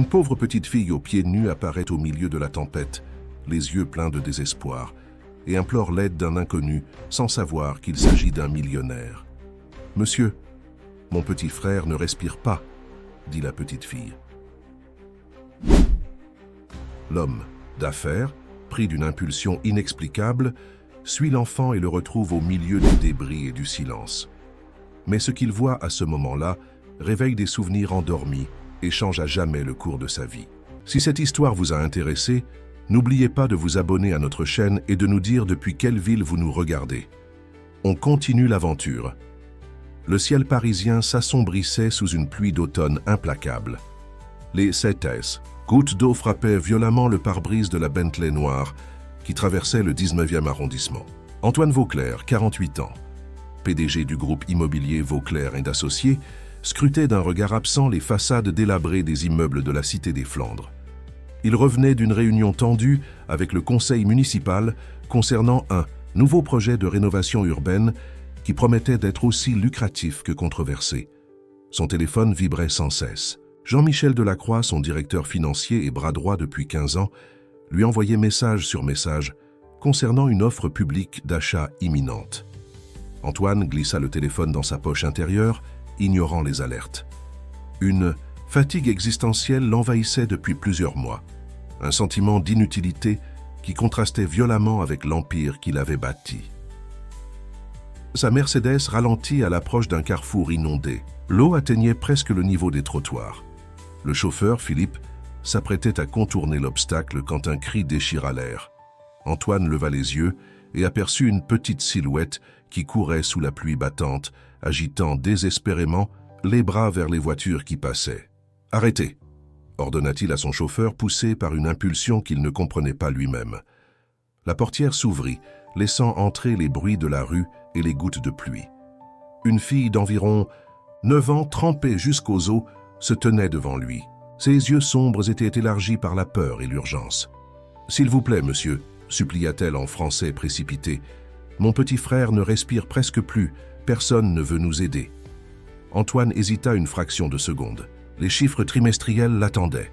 Une pauvre petite fille aux pieds nus apparaît au milieu de la tempête, les yeux pleins de désespoir, et implore l'aide d'un inconnu sans savoir qu'il s'agit d'un millionnaire. « Monsieur, mon petit frère ne respire pas, » dit la petite fille. L'homme d'affaires, pris d'une impulsion inexplicable, suit l'enfant et le retrouve au milieu des débris et du silence. Mais ce qu'il voit à ce moment-là réveille des souvenirs endormis et change à jamais le cours de sa vie. Si cette histoire vous a intéressé, n'oubliez pas de vous abonner à notre chaîne et de nous dire depuis quelle ville vous nous regardez. On continue l'aventure. Le ciel parisien s'assombrissait sous une pluie d'automne implacable. Les CETES, gouttes d'eau frappaient violemment le pare-brise de la Bentley noire qui traversait le 19e arrondissement. Antoine Vauclair, 48 ans, PDG du groupe immobilier Vauclair & Associés, scrutait d'un regard absent les façades délabrées des immeubles de la Cité des Flandres. Il revenait d'une réunion tendue avec le conseil municipal concernant un nouveau projet de rénovation urbaine qui promettait d'être aussi lucratif que controversé. Son téléphone vibrait sans cesse. Jean-Michel Delacroix, son directeur financier et bras droit depuis 15 ans, lui envoyait message sur message concernant une offre publique d'achat imminente. Antoine glissa le téléphone dans sa poche intérieure, ignorant les alertes. Une fatigue existentielle l'envahissait depuis plusieurs mois, un sentiment d'inutilité qui contrastait violemment avec l'empire qu'il avait bâti. Sa Mercedes ralentit à l'approche d'un carrefour inondé. L'eau atteignait presque le niveau des trottoirs. Le chauffeur, Philippe, s'apprêtait à contourner l'obstacle quand un cri déchira l'air. Antoine leva les yeux et aperçut une petite silhouette qui courait sous la pluie battante, agitant désespérément les bras vers les voitures qui passaient. « Arrêtez !» ordonna-t-il à son chauffeur, poussé par une impulsion qu'il ne comprenait pas lui-même. La portière s'ouvrit, laissant entrer les bruits de la rue et les gouttes de pluie. Une fille d'environ 9 ans, trempée jusqu'aux os, se tenait devant lui. Ses yeux sombres étaient élargis par la peur et l'urgence. « S'il vous plaît, monsieur », supplia-t-elle en français précipité. « Mon petit frère ne respire presque plus. Personne ne veut nous aider. » Antoine hésita une fraction de seconde. Les chiffres trimestriels l'attendaient.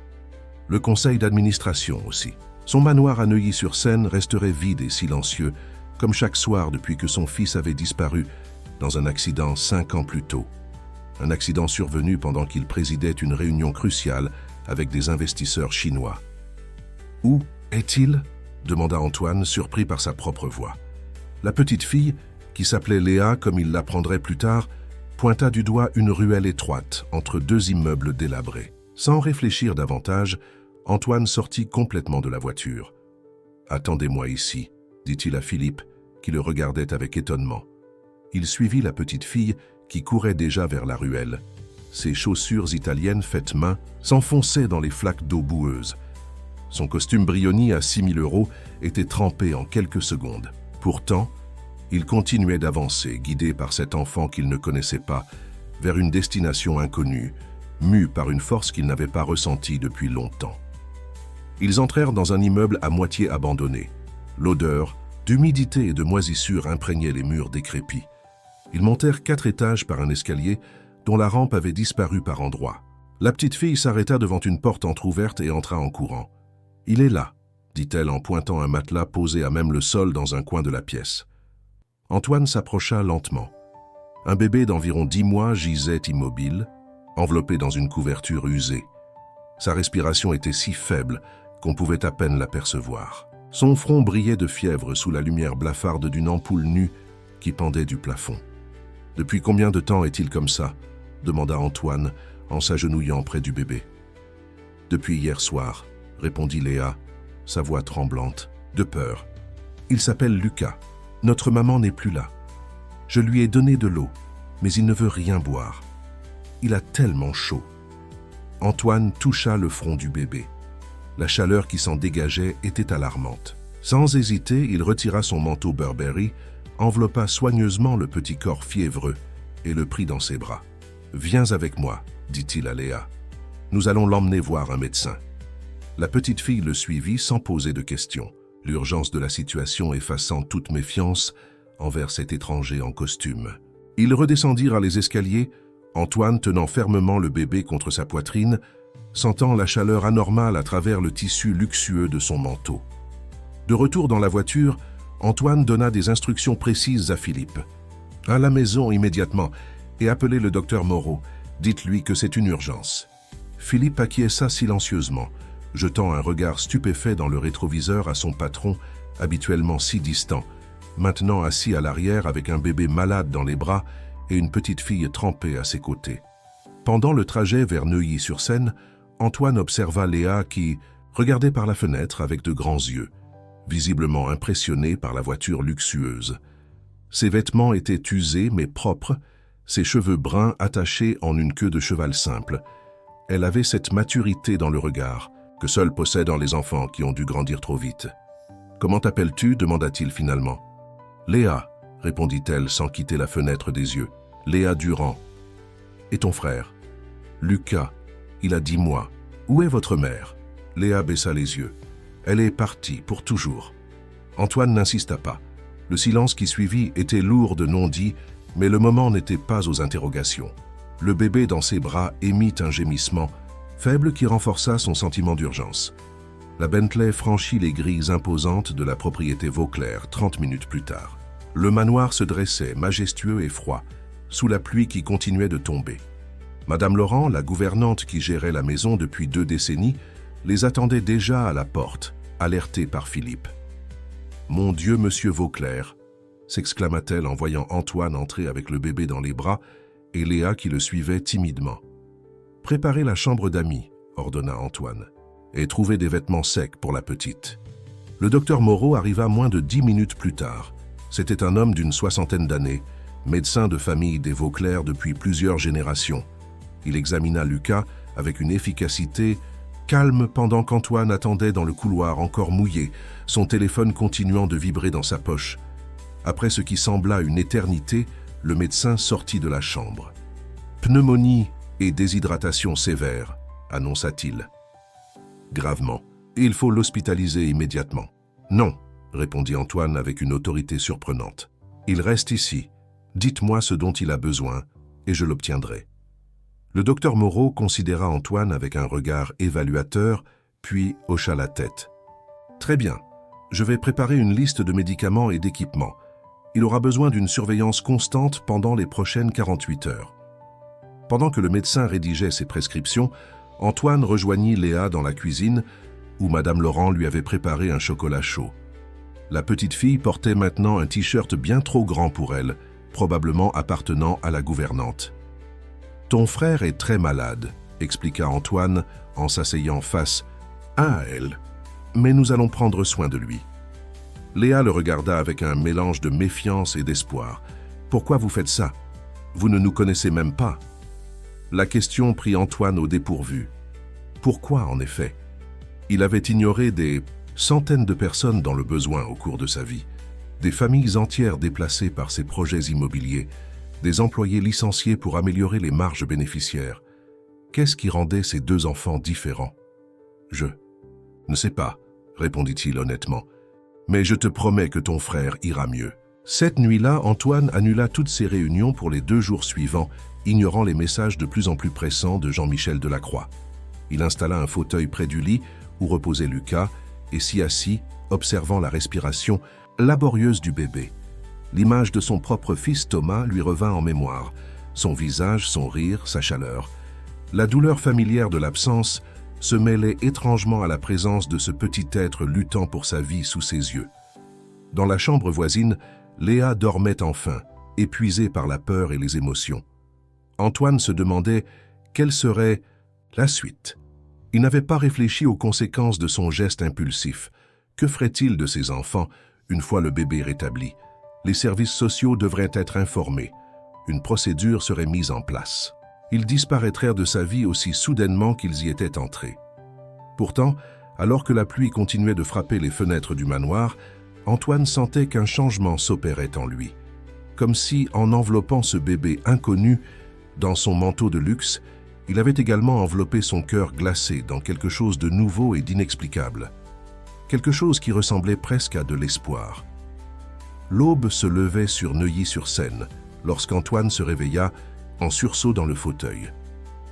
Le conseil d'administration aussi. Son manoir à Neuilly-sur-Seine resterait vide et silencieux, comme chaque soir depuis que son fils avait disparu dans un accident 5 ans plus tôt. Un accident survenu pendant qu'il présidait une réunion cruciale avec des investisseurs chinois. « Où est-il » demanda Antoine, surpris par sa propre voix. La petite fille, qui s'appelait Léa comme il l'apprendrait plus tard, pointa du doigt une ruelle étroite entre 2 immeubles délabrés. Sans réfléchir davantage, Antoine sortit complètement de la voiture. « Attendez-moi ici », dit-il à Philippe, qui le regardait avec étonnement. Il suivit la petite fille qui courait déjà vers la ruelle. Ses chaussures italiennes faites main s'enfonçaient dans les flaques d'eau boueuse. Son costume Brioni à 6 000 € était trempé en quelques secondes. Pourtant, il continuait d'avancer, guidé par cet enfant qu'il ne connaissait pas, vers une destination inconnue, mue par une force qu'il n'avait pas ressentie depuis longtemps. Ils entrèrent dans un immeuble à moitié abandonné. L'odeur d'humidité et de moisissure imprégnait les murs décrépits. Ils montèrent 4 étages par un escalier dont la rampe avait disparu par endroits. La petite fille s'arrêta devant une porte entr'ouverte et entra en courant. « Il est là », dit-elle en pointant un matelas posé à même le sol dans un coin de la pièce. Antoine s'approcha lentement. Un bébé d'environ 10 mois gisait immobile, enveloppé dans une couverture usée. Sa respiration était si faible qu'on pouvait à peine l'apercevoir. Son front brillait de fièvre sous la lumière blafarde d'une ampoule nue qui pendait du plafond. « Depuis combien de temps est-il comme ça ?» demanda Antoine en s'agenouillant près du bébé. « Depuis hier soir », répondit Léa, sa voix tremblante, de peur. « Il s'appelle Lucas. Notre maman n'est plus là. Je lui ai donné de l'eau, mais il ne veut rien boire. Il a tellement chaud. » Antoine toucha le front du bébé. La chaleur qui s'en dégageait était alarmante. Sans hésiter, il retira son manteau Burberry, enveloppa soigneusement le petit corps fiévreux et le prit dans ses bras. « Viens avec moi, » dit-il à Léa. « Nous allons l'emmener voir un médecin. » La petite fille le suivit sans poser de questions, l'urgence de la situation effaçant toute méfiance envers cet étranger en costume. Ils redescendirent les escaliers, Antoine tenant fermement le bébé contre sa poitrine, sentant la chaleur anormale à travers le tissu luxueux de son manteau. De retour dans la voiture, Antoine donna des instructions précises à Philippe. « À la maison immédiatement et appelez le docteur Moreau. Dites-lui que c'est une urgence. » Philippe acquiesça silencieusement, jetant un regard stupéfait dans le rétroviseur à son patron, habituellement si distant, maintenant assis à l'arrière avec un bébé malade dans les bras et une petite fille trempée à ses côtés. Pendant le trajet vers Neuilly-sur-Seine, Antoine observa Léa qui regardait par la fenêtre avec de grands yeux, visiblement impressionnée par la voiture luxueuse. Ses vêtements étaient usés mais propres, ses cheveux bruns attachés en une queue de cheval simple. Elle avait cette maturité dans le regard que seuls possèdent les enfants qui ont dû grandir trop vite. « Comment t'appelles-tu » demanda-t-il finalement. « Léa » répondit-elle sans quitter la fenêtre des yeux. « Léa Durand. »« Et ton frère ?»« Lucas. Il a 10 mois. Où est votre mère ?» Léa baissa les yeux. « Elle est partie pour toujours. » Antoine n'insista pas. Le silence qui suivit était lourd de non-dits, mais le moment n'était pas aux interrogations. Le bébé dans ses bras émit un gémissement, faible qui renforça son sentiment d'urgence. La Bentley franchit les grilles imposantes de la propriété Vauclair 30 minutes plus tard. Le manoir se dressait, majestueux et froid, sous la pluie qui continuait de tomber. Madame Laurent, la gouvernante qui gérait la maison depuis 2 décennies, les attendait déjà à la porte, alertée par Philippe. « Mon Dieu, monsieur Vauclair !» s'exclama-t-elle en voyant Antoine entrer avec le bébé dans les bras et Léa qui le suivait timidement. « Préparez la chambre d'amis, » ordonna Antoine, « et trouvez des vêtements secs pour la petite. » Le docteur Moreau arriva moins de 10 minutes plus tard. C'était un homme d'une 60aine d'années, médecin de famille des Vauclair depuis plusieurs générations. Il examina Lucas avec une efficacité calme pendant qu'Antoine attendait dans le couloir encore mouillé, son téléphone continuant de vibrer dans sa poche. Après ce qui sembla une éternité, le médecin sortit de la chambre. « Pneumonie et déshydratation sévère », annonça-t-il. Gravement. « Il faut l'hospitaliser immédiatement. »« Non », répondit Antoine avec une autorité surprenante. « Il reste ici. Dites-moi ce dont il a besoin et je l'obtiendrai. » Le docteur Moreau considéra Antoine avec un regard évaluateur, puis hocha la tête. « Très bien. Je vais préparer une liste de médicaments et d'équipements. Il aura besoin d'une surveillance constante pendant les prochaines 48 heures. » Pendant que le médecin rédigeait ses prescriptions, Antoine rejoignit Léa dans la cuisine, où Madame Laurent lui avait préparé un chocolat chaud. La petite fille portait maintenant un t-shirt bien trop grand pour elle, probablement appartenant à la gouvernante. « Ton frère est très malade, » expliqua Antoine en s'asseyant face à elle. « Mais nous allons prendre soin de lui. » Léa le regarda avec un mélange de méfiance et d'espoir. « Pourquoi vous faites ça? Vous ne nous connaissez même pas. » La question prit Antoine au dépourvu. Pourquoi, en effet? Il avait ignoré des centaines de personnes dans le besoin au cours de sa vie, des familles entières déplacées par ses projets immobiliers, des employés licenciés pour améliorer les marges bénéficiaires. Qu'est-ce qui rendait ces 2 enfants différents? « Je ne sais pas, » répondit-il honnêtement. « Mais je te promets que ton frère ira mieux. » Cette nuit-là, Antoine annula toutes ses réunions pour les 2 jours suivants, ignorant les messages de plus en plus pressants de Jean-Michel Delacroix. Il installa un fauteuil près du lit où reposait Lucas et s'y assit, observant la respiration laborieuse du bébé. L'image de son propre fils Thomas lui revint en mémoire, son visage, son rire, sa chaleur. La douleur familière de l'absence se mêlait étrangement à la présence de ce petit être luttant pour sa vie sous ses yeux. Dans la chambre voisine, Léa dormait enfin, épuisée par la peur et les émotions. Antoine se demandait quelle serait la suite. Il n'avait pas réfléchi aux conséquences de son geste impulsif. Que ferait-il de ses enfants une fois le bébé rétabli? Les services sociaux devraient être informés. Une procédure serait mise en place. Ils disparaîtraient de sa vie aussi soudainement qu'ils y étaient entrés. Pourtant, alors que la pluie continuait de frapper les fenêtres du manoir, Antoine sentait qu'un changement s'opérait en lui. Comme si, en enveloppant ce bébé inconnu dans son manteau de luxe, il avait également enveloppé son cœur glacé dans quelque chose de nouveau et d'inexplicable. Quelque chose qui ressemblait presque à de l'espoir. L'aube se levait sur Neuilly-sur-Seine lorsqu'Antoine se réveilla en sursaut dans le fauteuil.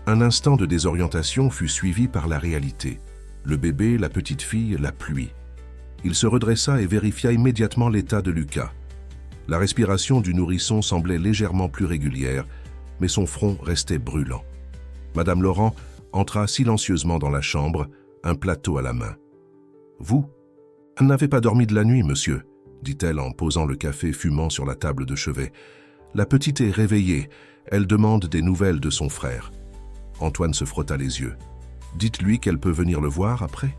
Un instant de désorientation fut suivi par la réalité. Le bébé, la petite fille, la pluie. Il se redressa et vérifia immédiatement l'état de Lucas. La respiration du nourrisson semblait légèrement plus régulière, mais son front restait brûlant. Madame Laurent entra silencieusement dans la chambre, un plateau à la main. « Vous n'avez pas dormi de la nuit, monsieur », dit-elle en posant le café fumant sur la table de chevet. « La petite est réveillée, elle demande des nouvelles de son frère. » Antoine se frotta les yeux. « Dites-lui qu'elle peut venir le voir après ?»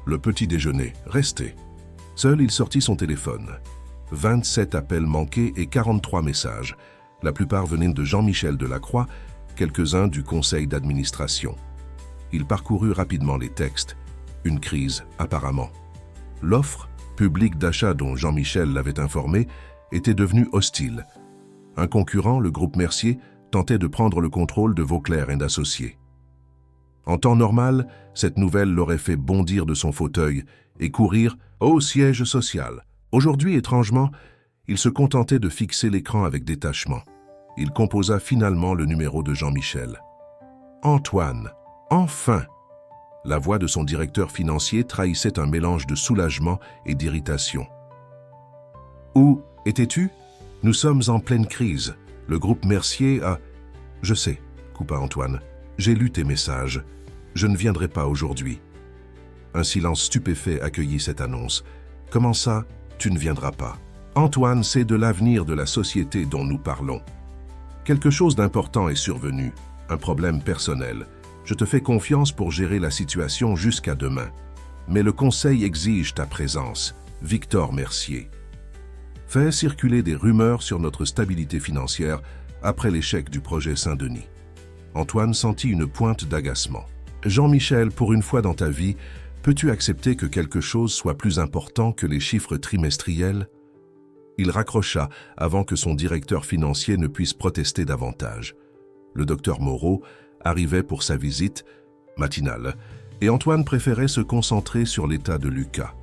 Le petit déjeuner, restez. Seul, il sortit son téléphone. 27 appels manqués et 43 messages. La plupart venaient de Jean-Michel Delacroix, quelques-uns du conseil d'administration. Il parcourut rapidement les textes. Une crise, apparemment. L'offre, publique d'achat dont Jean-Michel l'avait informé, était devenue hostile. Un concurrent, le groupe Mercier, tentait de prendre le contrôle de Vauclair & Associés. En temps normal, cette nouvelle l'aurait fait bondir de son fauteuil et courir au siège social. Aujourd'hui, étrangement, il se contentait de fixer l'écran avec détachement. Il composa finalement le numéro de Jean-Michel. « Antoine, enfin !» La voix de son directeur financier trahissait un mélange de soulagement et d'irritation. « Où étais-tu ? Nous sommes en pleine crise. Le groupe Mercier a... »« Je sais, » coupa Antoine. « J'ai lu tes messages. Je ne viendrai pas aujourd'hui. » Un silence stupéfait accueillit cette annonce. « Comment ça, tu ne viendras pas ? » « Antoine, c'est de l'avenir de la société dont nous parlons. Quelque chose d'important est survenu, un problème personnel. Je te fais confiance pour gérer la situation jusqu'à demain. Mais le conseil exige ta présence. Victor Mercier. Fais circuler des rumeurs sur notre stabilité financière après l'échec du projet Saint-Denis. Antoine sentit une pointe d'agacement. Jean-Michel, pour une fois dans ta vie, peux-tu accepter que quelque chose soit plus important que les chiffres trimestriels ? Il raccrocha avant que son directeur financier ne puisse protester davantage. Le docteur Moreau arrivait pour sa visite matinale et Antoine préférait se concentrer sur l'état de Lucas.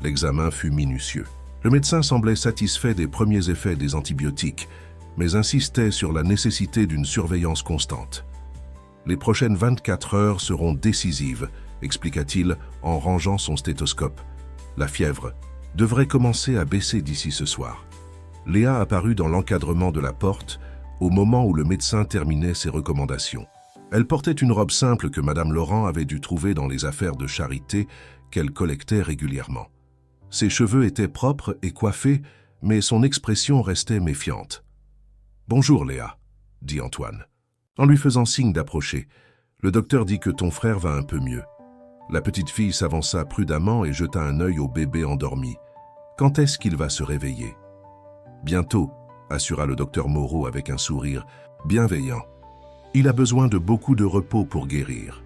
L'examen fut minutieux. Le médecin semblait satisfait des premiers effets des antibiotiques, mais insistait sur la nécessité d'une surveillance constante. « Les prochaines 24 heures seront décisives », expliqua-t-il en rangeant son stéthoscope. « La fièvre devrait commencer à baisser d'ici ce soir. » Léa apparut dans l'encadrement de la porte au moment où le médecin terminait ses recommandations. Elle portait une robe simple que Madame Laurent avait dû trouver dans les affaires de charité qu'elle collectait régulièrement. Ses cheveux étaient propres et coiffés, mais son expression restait méfiante. « Bonjour Léa, » dit Antoine. En lui faisant signe d'approcher, le docteur dit que ton frère va un peu mieux. La petite fille s'avança prudemment et jeta un œil au bébé endormi. Quand est-ce qu'il va se réveiller ? Bientôt, assura le docteur Moreau avec un sourire bienveillant. Il a besoin de beaucoup de repos pour guérir.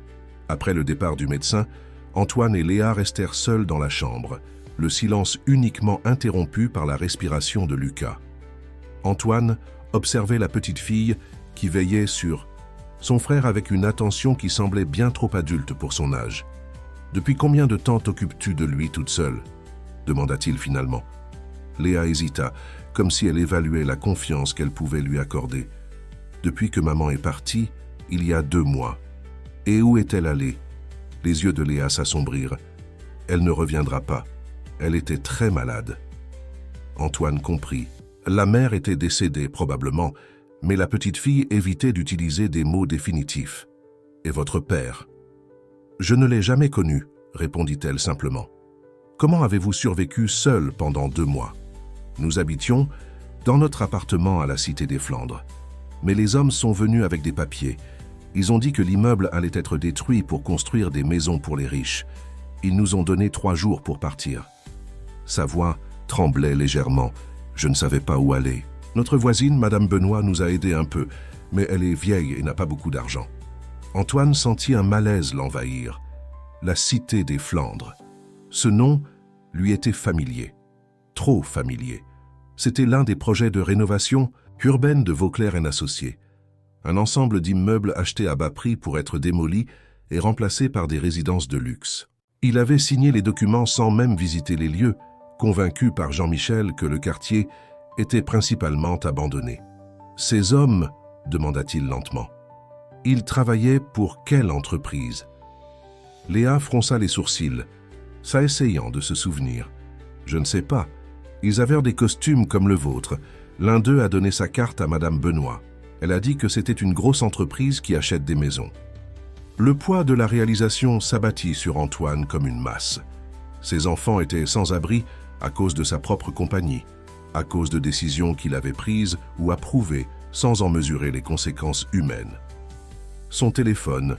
Après le départ du médecin, Antoine et Léa restèrent seuls dans la chambre, le silence uniquement interrompu par la respiration de Lucas. Antoine observait la petite fille qui veillait sur son frère avec une attention qui semblait bien trop adulte pour son âge. « Depuis combien de temps t'occupes-tu de lui toute seule ?» demanda-t-il finalement. Léa hésita, comme si elle évaluait la confiance qu'elle pouvait lui accorder. « Depuis que maman est partie, il y a 2 mois. » « Et où est-elle allée ?» Les yeux de Léa s'assombrirent. « Elle ne reviendra pas. Elle était très malade. » Antoine comprit. La mère était décédée probablement, mais la petite fille évitait d'utiliser des mots définitifs. « Et votre père ?»« Je ne l'ai jamais connu, » répondit-elle simplement. « Comment avez-vous survécu seul pendant 2 mois ? Nous habitions dans notre appartement à la Cité des Flandres. Mais les hommes sont venus avec des papiers. Ils ont dit que l'immeuble allait être détruit pour construire des maisons pour les riches. Ils nous ont donné 3 jours pour partir. » Sa voix tremblait légèrement. Je ne savais pas où aller. Notre voisine, Madame Benoît, nous a aidés un peu, mais elle est vieille et n'a pas beaucoup d'argent. Antoine sentit un malaise l'envahir. La Cité des Flandres. Ce nom lui était familier. Trop familier. C'était l'un des projets de rénovation urbaine de Vauclair & Associés. Un ensemble d'immeubles achetés à bas prix pour être démolis et remplacés par des résidences de luxe. Il avait signé les documents sans même visiter les lieux, convaincu par Jean-Michel que le quartier était principalement abandonné. « Ces hommes ?» demanda-t-il lentement. « Il travaillait pour quelle entreprise? Léa fronça les sourcils, s'asseyant de se souvenir. Je ne sais pas. Ils avaient des costumes comme le vôtre. L'un d'eux a donné sa carte à Madame Benoît. Elle a dit que c'était une grosse entreprise qui achète des maisons. Le poids de la réalisation s'abattit sur Antoine comme une masse. Ses enfants étaient sans abri à cause de sa propre compagnie, à cause de décisions qu'il avait prises ou approuvées sans en mesurer les conséquences humaines. Son téléphone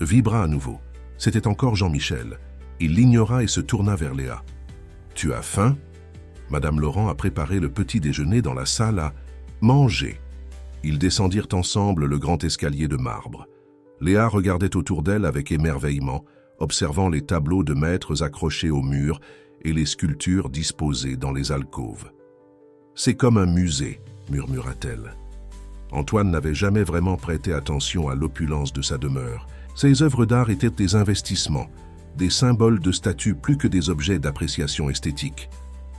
vibra à nouveau. C'était encore Jean-Michel. Il l'ignora et se tourna vers Léa. « Tu as faim ?» Madame Laurent a préparé le petit déjeuner dans la salle à manger. Ils descendirent ensemble le grand escalier de marbre. Léa regardait autour d'elle avec émerveillement, observant les tableaux de maîtres accrochés au mur et les sculptures disposées dans les alcôves. « C'est comme un musée », murmura-t-elle. Antoine n'avait jamais vraiment prêté attention à l'opulence de sa demeure. Ses œuvres d'art étaient des investissements, des symboles de statut plus que des objets d'appréciation esthétique.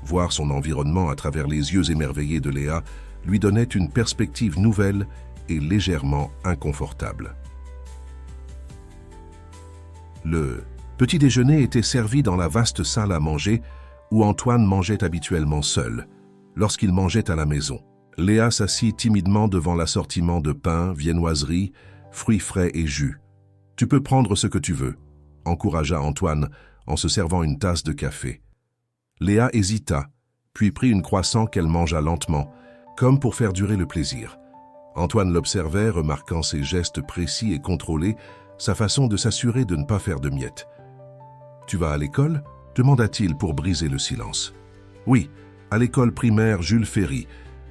Voir son environnement à travers les yeux émerveillés de Léa lui donnait une perspective nouvelle et légèrement inconfortable. Le petit déjeuner était servi dans la vaste salle à manger où Antoine mangeait habituellement seul, lorsqu'il mangeait à la maison. Léa s'assit timidement devant l'assortiment de pain, viennoiseries, fruits frais et jus. « Tu peux prendre ce que tu veux », encouragea Antoine en se servant une tasse de café. Léa hésita, puis prit une croissant qu'elle mangea lentement, comme pour faire durer le plaisir. Antoine l'observait, remarquant ses gestes précis et contrôlés, sa façon de s'assurer de ne pas faire de miettes. « Tu vas à l'école » demanda-t-il pour briser le silence. « Oui, à l'école primaire Jules Ferry,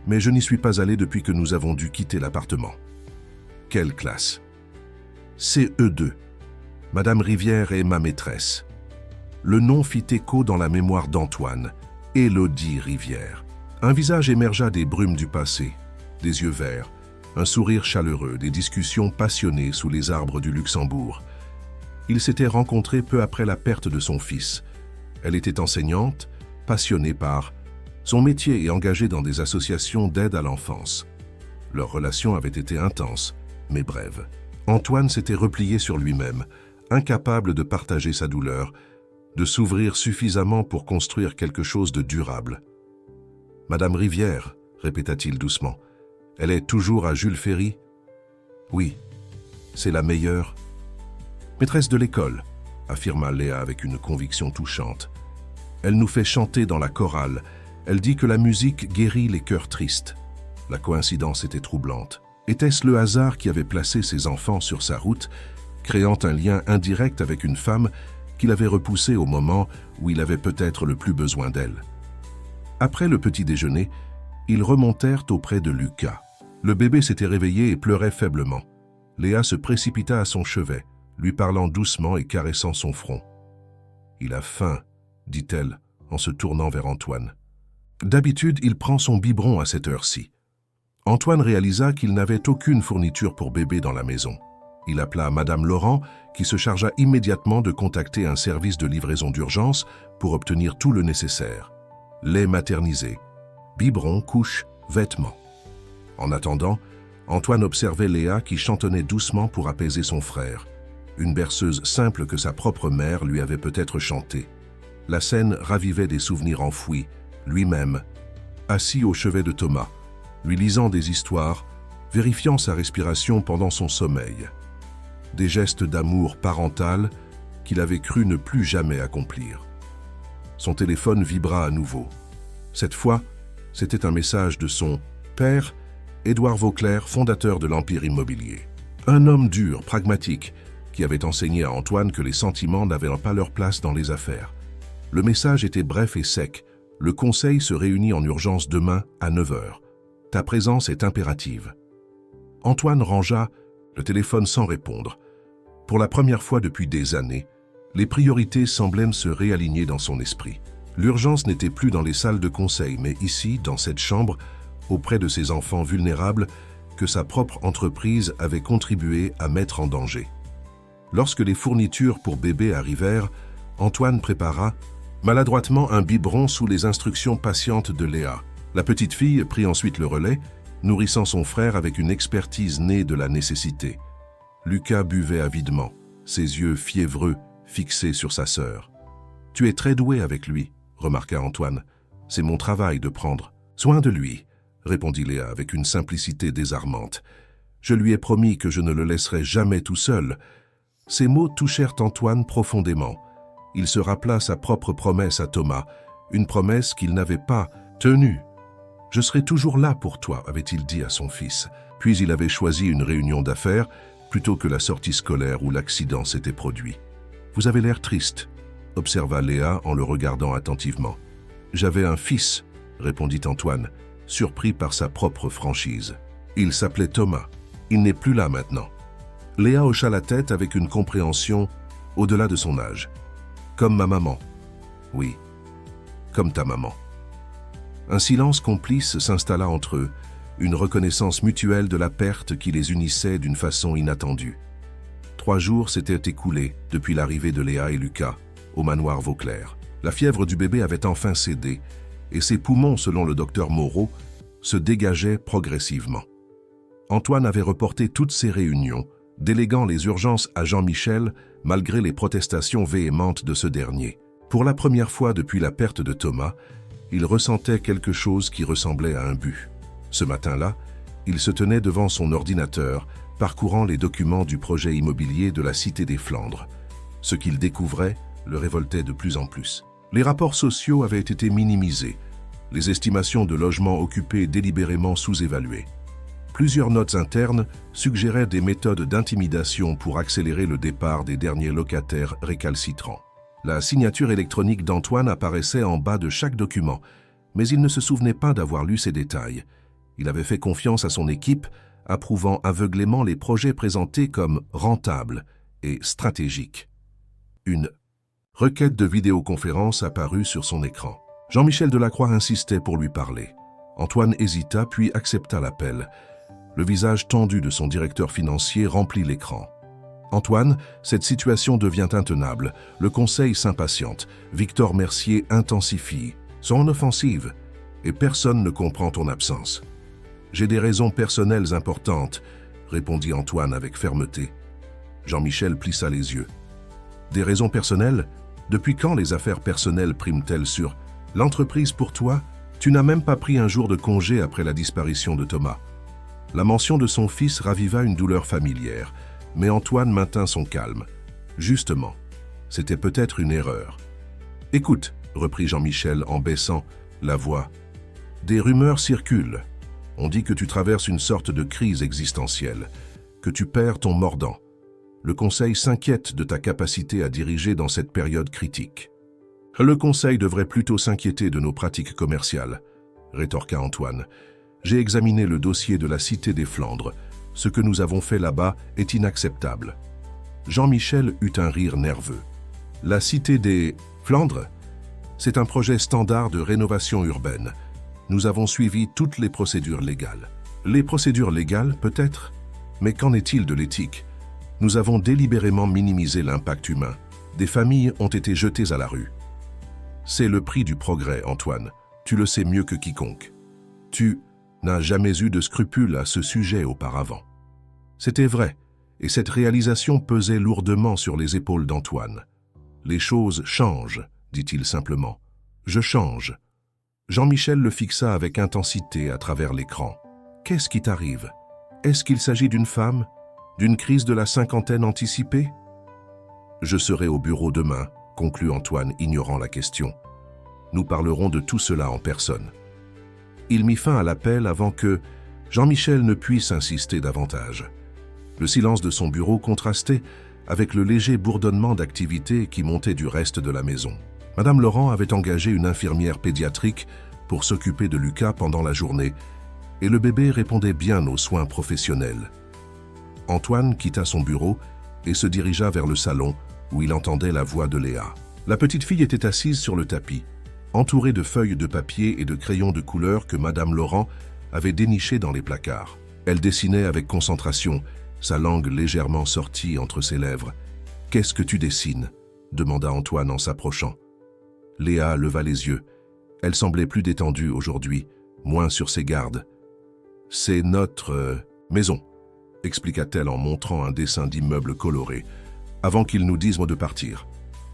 mais je n'y suis pas allé depuis que nous avons dû quitter l'appartement. »« Quelle classe ?»« CE2. Madame Rivière est ma maîtresse. » Le nom fit écho dans la mémoire d'Antoine, Élodie Rivière. Un visage émergea des brumes du passé, des yeux verts, un sourire chaleureux, des discussions passionnées sous les arbres du Luxembourg. Ils s'étaient rencontrés peu après la perte de son fils. Elle était enseignante, passionnée par son métier et engagée dans des associations d'aide à l'enfance. Leur relation avait été intense, mais brève. Antoine s'était replié sur lui-même, incapable de partager sa douleur, de s'ouvrir suffisamment pour construire quelque chose de durable. « Madame Rivière » répéta-t-il doucement. « Elle est toujours à Jules Ferry ?»« Oui, c'est la meilleure. »« Maîtresse de l'école » affirma Léa avec une conviction touchante. « Elle nous fait chanter dans la chorale. Elle dit que la musique guérit les cœurs tristes. » La coïncidence était troublante. Était-ce le hasard qui avait placé ses enfants sur sa route, créant un lien indirect avec une femme qu'il avait repoussée au moment où il avait peut-être le plus besoin d'elle? Après le petit déjeuner, ils remontèrent auprès de Lucas. Le bébé s'était réveillé et pleurait faiblement. Léa se précipita à son chevet, lui parlant doucement et caressant son front. « Il a faim, » dit-elle en se tournant vers Antoine. D'habitude, il prend son biberon à cette heure-ci. Antoine réalisa qu'il n'avait aucune fourniture pour bébé dans la maison. Il appela Madame Laurent, qui se chargea immédiatement de contacter un service de livraison d'urgence pour obtenir tout le nécessaire. Lait maternisé, biberon, couche, vêtements. En attendant, Antoine observait Léa qui chantonnait doucement pour apaiser son frère, une berceuse simple que sa propre mère lui avait peut-être chantée. La scène ravivait des souvenirs enfouis, lui-même, assis au chevet de Thomas, lui lisant des histoires, vérifiant sa respiration pendant son sommeil. Des gestes d'amour parental qu'il avait cru ne plus jamais accomplir. Son téléphone vibra à nouveau. Cette fois, c'était un message de son père, Édouard Vauclair, fondateur de l'Empire immobilier. Un homme dur, pragmatique, qui avait enseigné à Antoine que les sentiments n'avaient pas leur place dans les affaires. Le message était bref et sec. Le conseil se réunit en urgence demain à 9h. Ta présence est impérative. Antoine rangea le téléphone sans répondre. Pour la première fois depuis des années, les priorités semblaient se réaligner dans son esprit. L'urgence n'était plus dans les salles de conseil, mais ici, dans cette chambre, auprès de ces enfants vulnérables que sa propre entreprise avait contribué à mettre en danger. Lorsque les fournitures pour bébé arrivèrent, Antoine prépara maladroitement un biberon sous les instructions patientes de Léa. La petite fille prit ensuite le relais, nourrissant son frère avec une expertise née de la nécessité. Lucas buvait avidement, ses yeux fiévreux fixés sur sa sœur. « Tu es très doué avec lui, » remarqua Antoine. « C'est mon travail de prendre soin de lui, » répondit Léa avec une simplicité désarmante. « Je lui ai promis que je ne le laisserai jamais tout seul. » Ces mots touchèrent Antoine profondément. Il se rappela sa propre promesse à Thomas, une promesse qu'il n'avait pas tenue. « Je serai toujours là pour toi », avait-il dit à son fils. Puis il avait choisi une réunion d'affaires plutôt que la sortie scolaire où l'accident s'était produit. « Vous avez l'air triste », observa Léa en le regardant attentivement. « J'avais un fils », répondit Antoine, surpris par sa propre franchise. Il s'appelait Thomas. Il n'est plus là maintenant. Léa hocha la tête avec une compréhension au-delà de son âge. « Comme ma maman. »« Oui, comme ta maman. » Un silence complice s'installa entre eux, une reconnaissance mutuelle de la perte qui les unissait d'une façon inattendue. 3 jours s'étaient écoulés depuis l'arrivée de Léa et Lucas au manoir Vauclair. La fièvre du bébé avait enfin cédé et ses poumons, selon le docteur Moreau, se dégageaient progressivement. Antoine avait reporté toutes ses réunions, déléguant les urgences à Jean-Michel malgré les protestations véhémentes de ce dernier. Pour la première fois depuis la perte de Thomas, il ressentait quelque chose qui ressemblait à un but. Ce matin-là, il se tenait devant son ordinateur, parcourant les documents du projet immobilier de la Cité des Flandres. Ce qu'il découvrait le révoltait de plus en plus. Les rapports sociaux avaient été minimisés, les estimations de logements occupés délibérément sous-évaluées. Plusieurs notes internes suggéraient des méthodes d'intimidation pour accélérer le départ des derniers locataires récalcitrants. La signature électronique d'Antoine apparaissait en bas de chaque document, mais il ne se souvenait pas d'avoir lu ces détails. Il avait fait confiance à son équipe, approuvant aveuglément les projets présentés comme rentables et stratégiques. Une requête de vidéoconférence apparut sur son écran. Jean-Michel Delacroix insistait pour lui parler. Antoine hésita puis accepta l'appel. Le visage tendu de son directeur financier remplit l'écran. « Antoine, cette situation devient intenable. Le conseil s'impatiente. Victor Mercier intensifie son offensive et personne ne comprend ton absence. » « J'ai des raisons personnelles importantes, » répondit Antoine avec fermeté. Jean-Michel plissa les yeux. « Des raisons personnelles? Depuis quand les affaires personnelles priment-elles sur l'entreprise pour toi? Tu n'as même pas pris un jour de congé après la disparition de Thomas. » La mention de son fils raviva une douleur familière, mais Antoine maintint son calme. Justement, c'était peut-être une erreur. « Écoute, » reprit Jean-Michel en baissant la voix, « des rumeurs circulent. On dit que tu traverses une sorte de crise existentielle, que tu perds ton mordant. Le Conseil s'inquiète de ta capacité à diriger dans cette période critique. » « Le Conseil devrait plutôt s'inquiéter de nos pratiques commerciales, » rétorqua Antoine. « J'ai examiné le dossier de la Cité des Flandres. Ce que nous avons fait là-bas est inacceptable. » Jean-Michel eut un rire nerveux. « La Cité des Flandres? C'est un projet standard de rénovation urbaine. Nous avons suivi toutes les procédures légales. » Les procédures légales, peut-être? Mais qu'en est-il de l'éthique? Nous avons délibérément minimisé l'impact humain. Des familles ont été jetées à la rue. C'est le prix du progrès, Antoine. Tu le sais mieux que quiconque. Tu n'as jamais eu de scrupules à ce sujet auparavant. C'était vrai, et cette réalisation pesait lourdement sur les épaules d'Antoine. « Les choses changent, » dit-il simplement. « Je change. » Jean-Michel le fixa avec intensité à travers l'écran. « Qu'est-ce qui t'arrive? Est-ce qu'il s'agit d'une femme? D'une crise de la cinquantaine anticipée? » « Je serai au bureau demain, » conclut Antoine, ignorant la question. « Nous parlerons de tout cela en personne. » Il mit fin à l'appel avant que Jean-Michel ne puisse insister davantage. Le silence de son bureau contrastait avec le léger bourdonnement d'activité qui montait du reste de la maison. Madame Laurent avait engagé une infirmière pédiatrique pour s'occuper de Lucas pendant la journée, et le bébé répondait bien aux soins professionnels. Antoine quitta son bureau et se dirigea vers le salon, où il entendait la voix de Léa. La petite fille était assise sur le tapis, entourée de feuilles de papier et de crayons de couleur que Madame Laurent avait dénichés dans les placards. Elle dessinait avec concentration, sa langue légèrement sortie entre ses lèvres. « Qu'est-ce que tu dessines ?» demanda Antoine en s'approchant. Léa leva les yeux. Elle semblait plus détendue aujourd'hui, moins sur ses gardes. « C'est notre maison, » expliqua-t-elle en montrant un dessin d'immeuble coloré, avant qu'il nous dise de partir.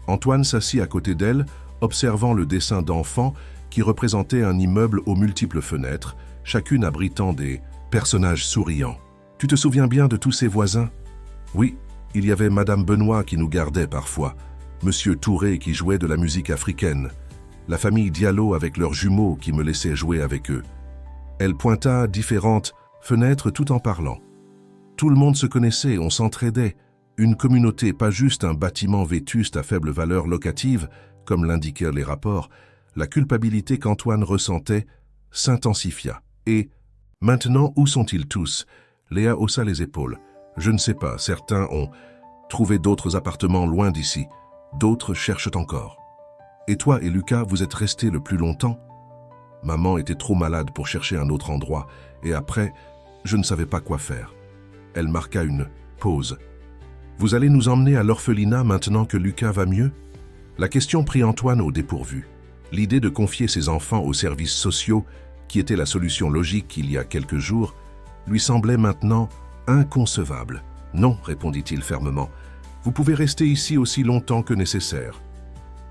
Antoine s'assit à côté d'elle, observant le dessin d'enfant qui représentait un immeuble aux multiples fenêtres, chacune abritant des personnages souriants. « Tu te souviens bien de tous ces voisins ?»« Oui, il y avait Madame Benoît qui nous gardait parfois, Monsieur Touré qui jouait de la musique africaine, la famille Diallo avec leurs jumeaux qui me laissaient jouer avec eux. » Elle pointa différentes fenêtres tout en parlant. Tout le monde se connaissait, on s'entraidait. Une communauté, pas juste un bâtiment vétuste à faible valeur locative, comme l'indiquaient les rapports. La culpabilité qu'Antoine ressentait s'intensifia. Et « Maintenant, où sont-ils tous ?» Léa haussa les épaules. « Je ne sais pas, certains ont trouvé d'autres appartements loin d'ici. D'autres cherchent encore. Et toi et Lucas, vous êtes restés le plus longtemps ?» Maman était trop malade pour chercher un autre endroit, et après, je ne savais pas quoi faire. Elle marqua une pause. « Vous allez nous emmener à l'orphelinat maintenant que Lucas va mieux ?» La question prit Antoine au dépourvu. L'idée de confier ses enfants aux services sociaux, qui était la solution logique il y a quelques jours, lui semblait maintenant inconcevable. « Non, répondit-il fermement, vous pouvez rester ici aussi longtemps que nécessaire. »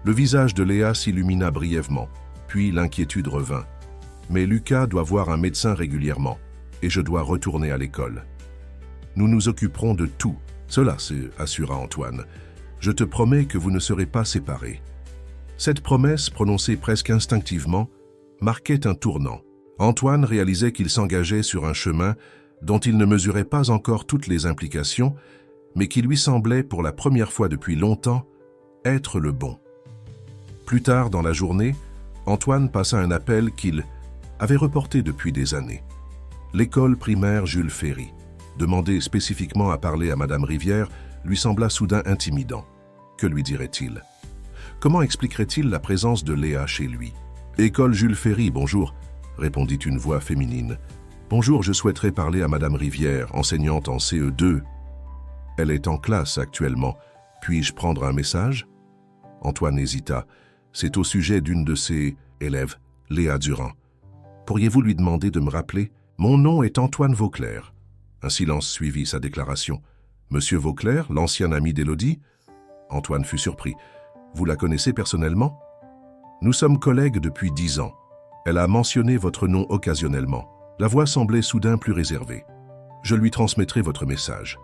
Le visage de Léa s'illumina brièvement, puis l'inquiétude revint. « Mais Lucas doit voir un médecin régulièrement, et je dois retourner à l'école. »« Nous nous occuperons de tout, cela, assura Antoine. Je te promets que vous ne serez pas séparés. » Cette promesse, prononcée presque instinctivement, marquait un tournant. Antoine réalisait qu'il s'engageait sur un chemin dont il ne mesurait pas encore toutes les implications, mais qui lui semblait, pour la première fois depuis longtemps, être le bon. Plus tard dans la journée, Antoine passa un appel qu'il avait reporté depuis des années. L'école primaire Jules Ferry. Demander spécifiquement à parler à Madame Rivière lui sembla soudain intimidant. Que lui dirait-il? Comment expliquerait-il la présence de Léa chez lui? « École Jules Ferry, bonjour », répondit une voix féminine. « Bonjour, je souhaiterais parler à Madame Rivière, enseignante en CE2. Elle est en classe actuellement. Puis-je prendre un message ?» Antoine hésita. C'est au sujet d'une de ses élèves, Léa Durand. « Pourriez-vous lui demander de me rappeler? Mon nom est Antoine Vauclair. » Un silence suivit sa déclaration. « Monsieur Vauclair, l'ancien ami d'Élodie ?» Antoine fut surpris. « Vous la connaissez personnellement ?»« Nous sommes collègues depuis 10 ans. Elle a mentionné votre nom occasionnellement. » La voix semblait soudain plus réservée. « Je lui transmettrai votre message. »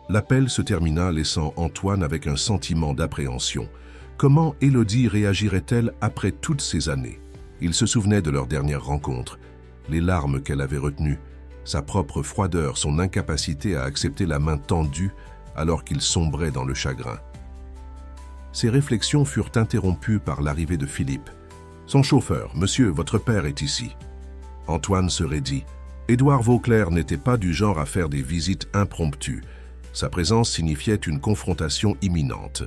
L'appel se termina, laissant Antoine avec un sentiment d'appréhension. Comment Élodie réagirait-elle après toutes ces années? Il se souvenait de leur dernière rencontre, les larmes qu'elle avait retenues, sa propre froideur, son incapacité à accepter la main tendue alors qu'il sombrait dans le chagrin. Ses réflexions furent interrompues par l'arrivée de Philippe. Son chauffeur, « Monsieur, votre père est ici. » Antoine se raidit. Édouard Vauclair n'était pas du genre à faire des visites impromptues. Sa présence signifiait une confrontation imminente.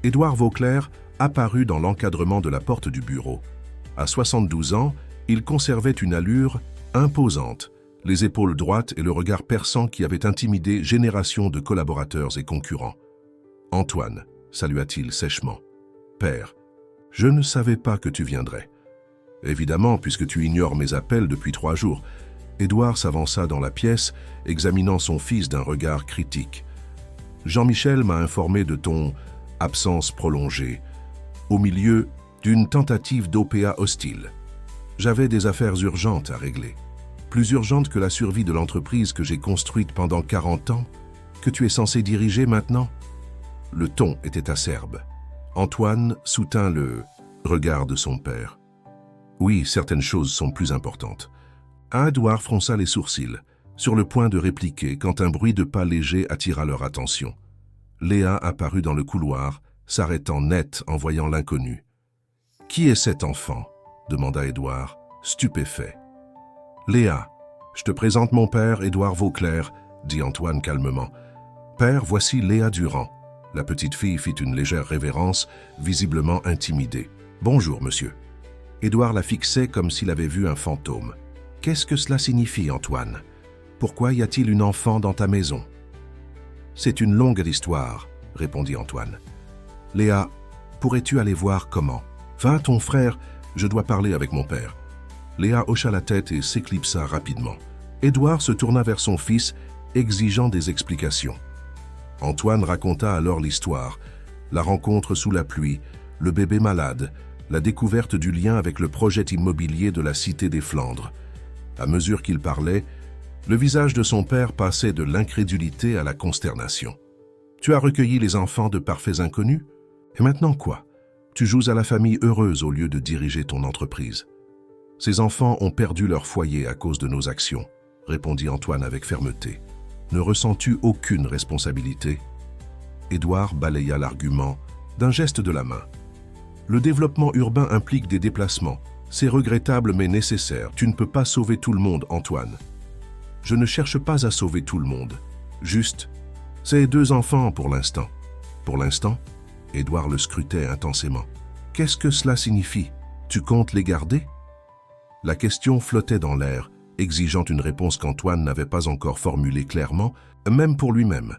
Édouard Vauclair apparut dans l'encadrement de la porte du bureau. À 72 ans, il conservait une allure imposante, les épaules droites et le regard perçant qui avait intimidé générations de collaborateurs et concurrents. « Antoine », salua-t-il sèchement. « Père, je ne savais pas que tu viendrais. » « Évidemment, puisque tu ignores mes appels depuis 3 jours. » Édouard s'avança dans la pièce, examinant son fils d'un regard critique. « Jean-Michel m'a informé de ton absence prolongée, au milieu d'une tentative d'OPA hostile. J'avais des affaires urgentes à régler. Plus urgentes que la survie de l'entreprise que j'ai construite pendant 40 ans, que tu es censé diriger maintenant. » Le ton était acerbe. Antoine soutint le regard de son père. « Oui, certaines choses sont plus importantes. » Édouard fronça les sourcils, sur le point de répliquer quand un bruit de pas léger attira leur attention. Léa apparut dans le couloir, s'arrêtant net en voyant l'inconnu. « Qui est cet enfant ?» demanda Édouard, stupéfait. « Léa, je te présente mon père, Édouard Vauclair, » dit Antoine calmement. « Père, voici Léa Durand. » La petite fille fit une légère révérence, visiblement intimidée. « Bonjour, monsieur. » Édouard la fixait comme s'il avait vu un fantôme. « Qu'est-ce que cela signifie, Antoine? Pourquoi y a-t-il une enfant dans ta maison? » « C'est une longue histoire, » répondit Antoine. « Léa, pourrais-tu aller voir comment? »« Va, ton frère, je dois parler avec mon père. » Léa hocha la tête et s'éclipsa rapidement. Édouard se tourna vers son fils, exigeant des explications. Antoine raconta alors l'histoire, la rencontre sous la pluie, le bébé malade, la découverte du lien avec le projet immobilier de la Cité des Flandres. À mesure qu'il parlait, le visage de son père passait de l'incrédulité à la consternation. « Tu as recueilli les enfants de parfaits inconnus? Et maintenant quoi? Tu joues à la famille heureuse au lieu de diriger ton entreprise. Ces enfants ont perdu leur foyer à cause de nos actions, » répondit Antoine avec fermeté. « Ne ressens-tu aucune responsabilité ?» Édouard balaya l'argument d'un geste de la main. « Le développement urbain implique des déplacements. C'est regrettable mais nécessaire. Tu ne peux pas sauver tout le monde, Antoine. » « Je ne cherche pas à sauver tout le monde. Juste, c'est 2 enfants pour l'instant. » Pour l'instant, Édouard le scrutait intensément. « Qu'est-ce que cela signifie? Tu comptes les garder ?» La question flottait dans l'air, exigeant une réponse qu'Antoine n'avait pas encore formulée clairement, même pour lui-même.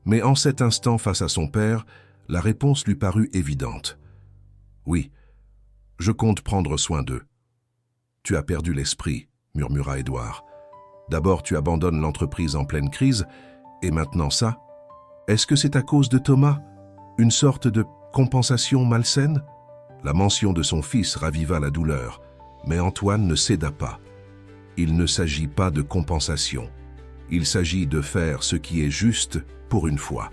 Mais en cet instant, face à son père, la réponse lui parut évidente. « Oui, je compte prendre soin d'eux. »« Tu as perdu l'esprit, » murmura Édouard. « D'abord tu abandonnes l'entreprise en pleine crise, et maintenant ça? Est-ce que c'est à cause de Thomas? Une sorte de compensation malsaine ?» La mention de son fils raviva la douleur, mais Antoine ne céda pas. Il ne s'agit pas de compensation. Il s'agit de faire ce qui est juste pour une fois.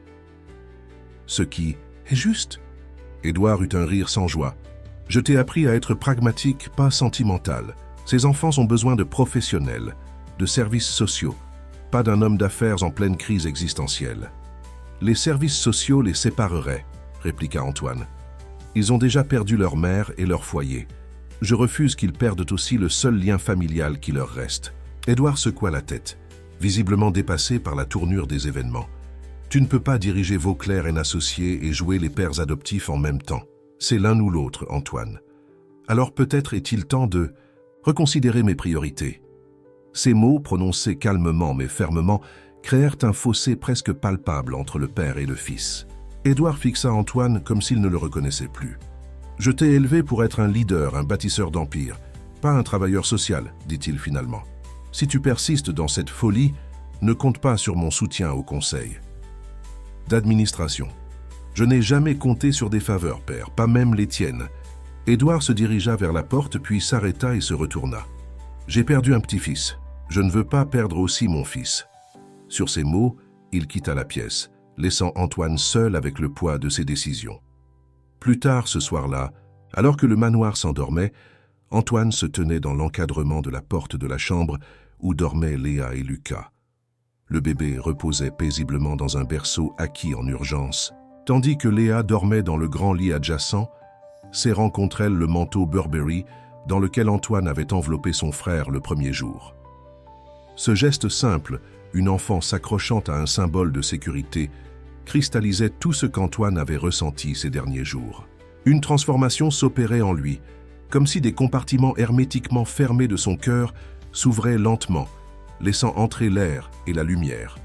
« Ce qui est juste ?» Édouard eut un rire sans joie. « Je t'ai appris à être pragmatique, pas sentimental. Ces enfants ont besoin de professionnels, de services sociaux, pas d'un homme d'affaires en pleine crise existentielle. » « Les services sociaux les sépareraient, » répliqua Antoine. « Ils ont déjà perdu leur mère et leur foyer. Je refuse qu'ils perdent aussi le seul lien familial qui leur reste. » Édouard secoua la tête, visiblement dépassé par la tournure des événements. « Tu ne peux pas diriger Vauclair et Associés et jouer les pères adoptifs en même temps. C'est l'un ou l'autre, Antoine. Alors peut-être est-il temps de reconsidérer mes priorités. » Ces mots, prononcés calmement mais fermement, créèrent un fossé presque palpable entre le père et le fils. Édouard fixa Antoine comme s'il ne le reconnaissait plus. « Je t'ai élevé pour être un leader, un bâtisseur d'empire, pas un travailleur social, dit-il finalement. Si tu persistes dans cette folie, ne compte pas sur mon soutien au conseil. » D'administration. « Je n'ai jamais compté sur des faveurs, père, pas même les tiennes. » Édouard se dirigea vers la porte puis s'arrêta et se retourna. « J'ai perdu un petit-fils. Je ne veux pas perdre aussi mon fils. » Sur ces mots, il quitta la pièce, laissant Antoine seul avec le poids de ses décisions. Plus tard ce soir-là, alors que le manoir s'endormait, Antoine se tenait dans l'encadrement de la porte de la chambre où dormaient Léa et Lucas. Le bébé reposait paisiblement dans un berceau acquis en urgence, tandis que Léa dormait dans le grand lit adjacent, serrant contre elle le manteau Burberry dans lequel Antoine avait enveloppé son frère le premier jour. Ce geste simple, une enfant s'accrochant à un symbole de sécurité, cristallisait tout ce qu'Antoine avait ressenti ces derniers jours. Une transformation s'opérait en lui, comme si des compartiments hermétiquement fermés de son cœur s'ouvraient lentement, laissant entrer l'air et la lumière.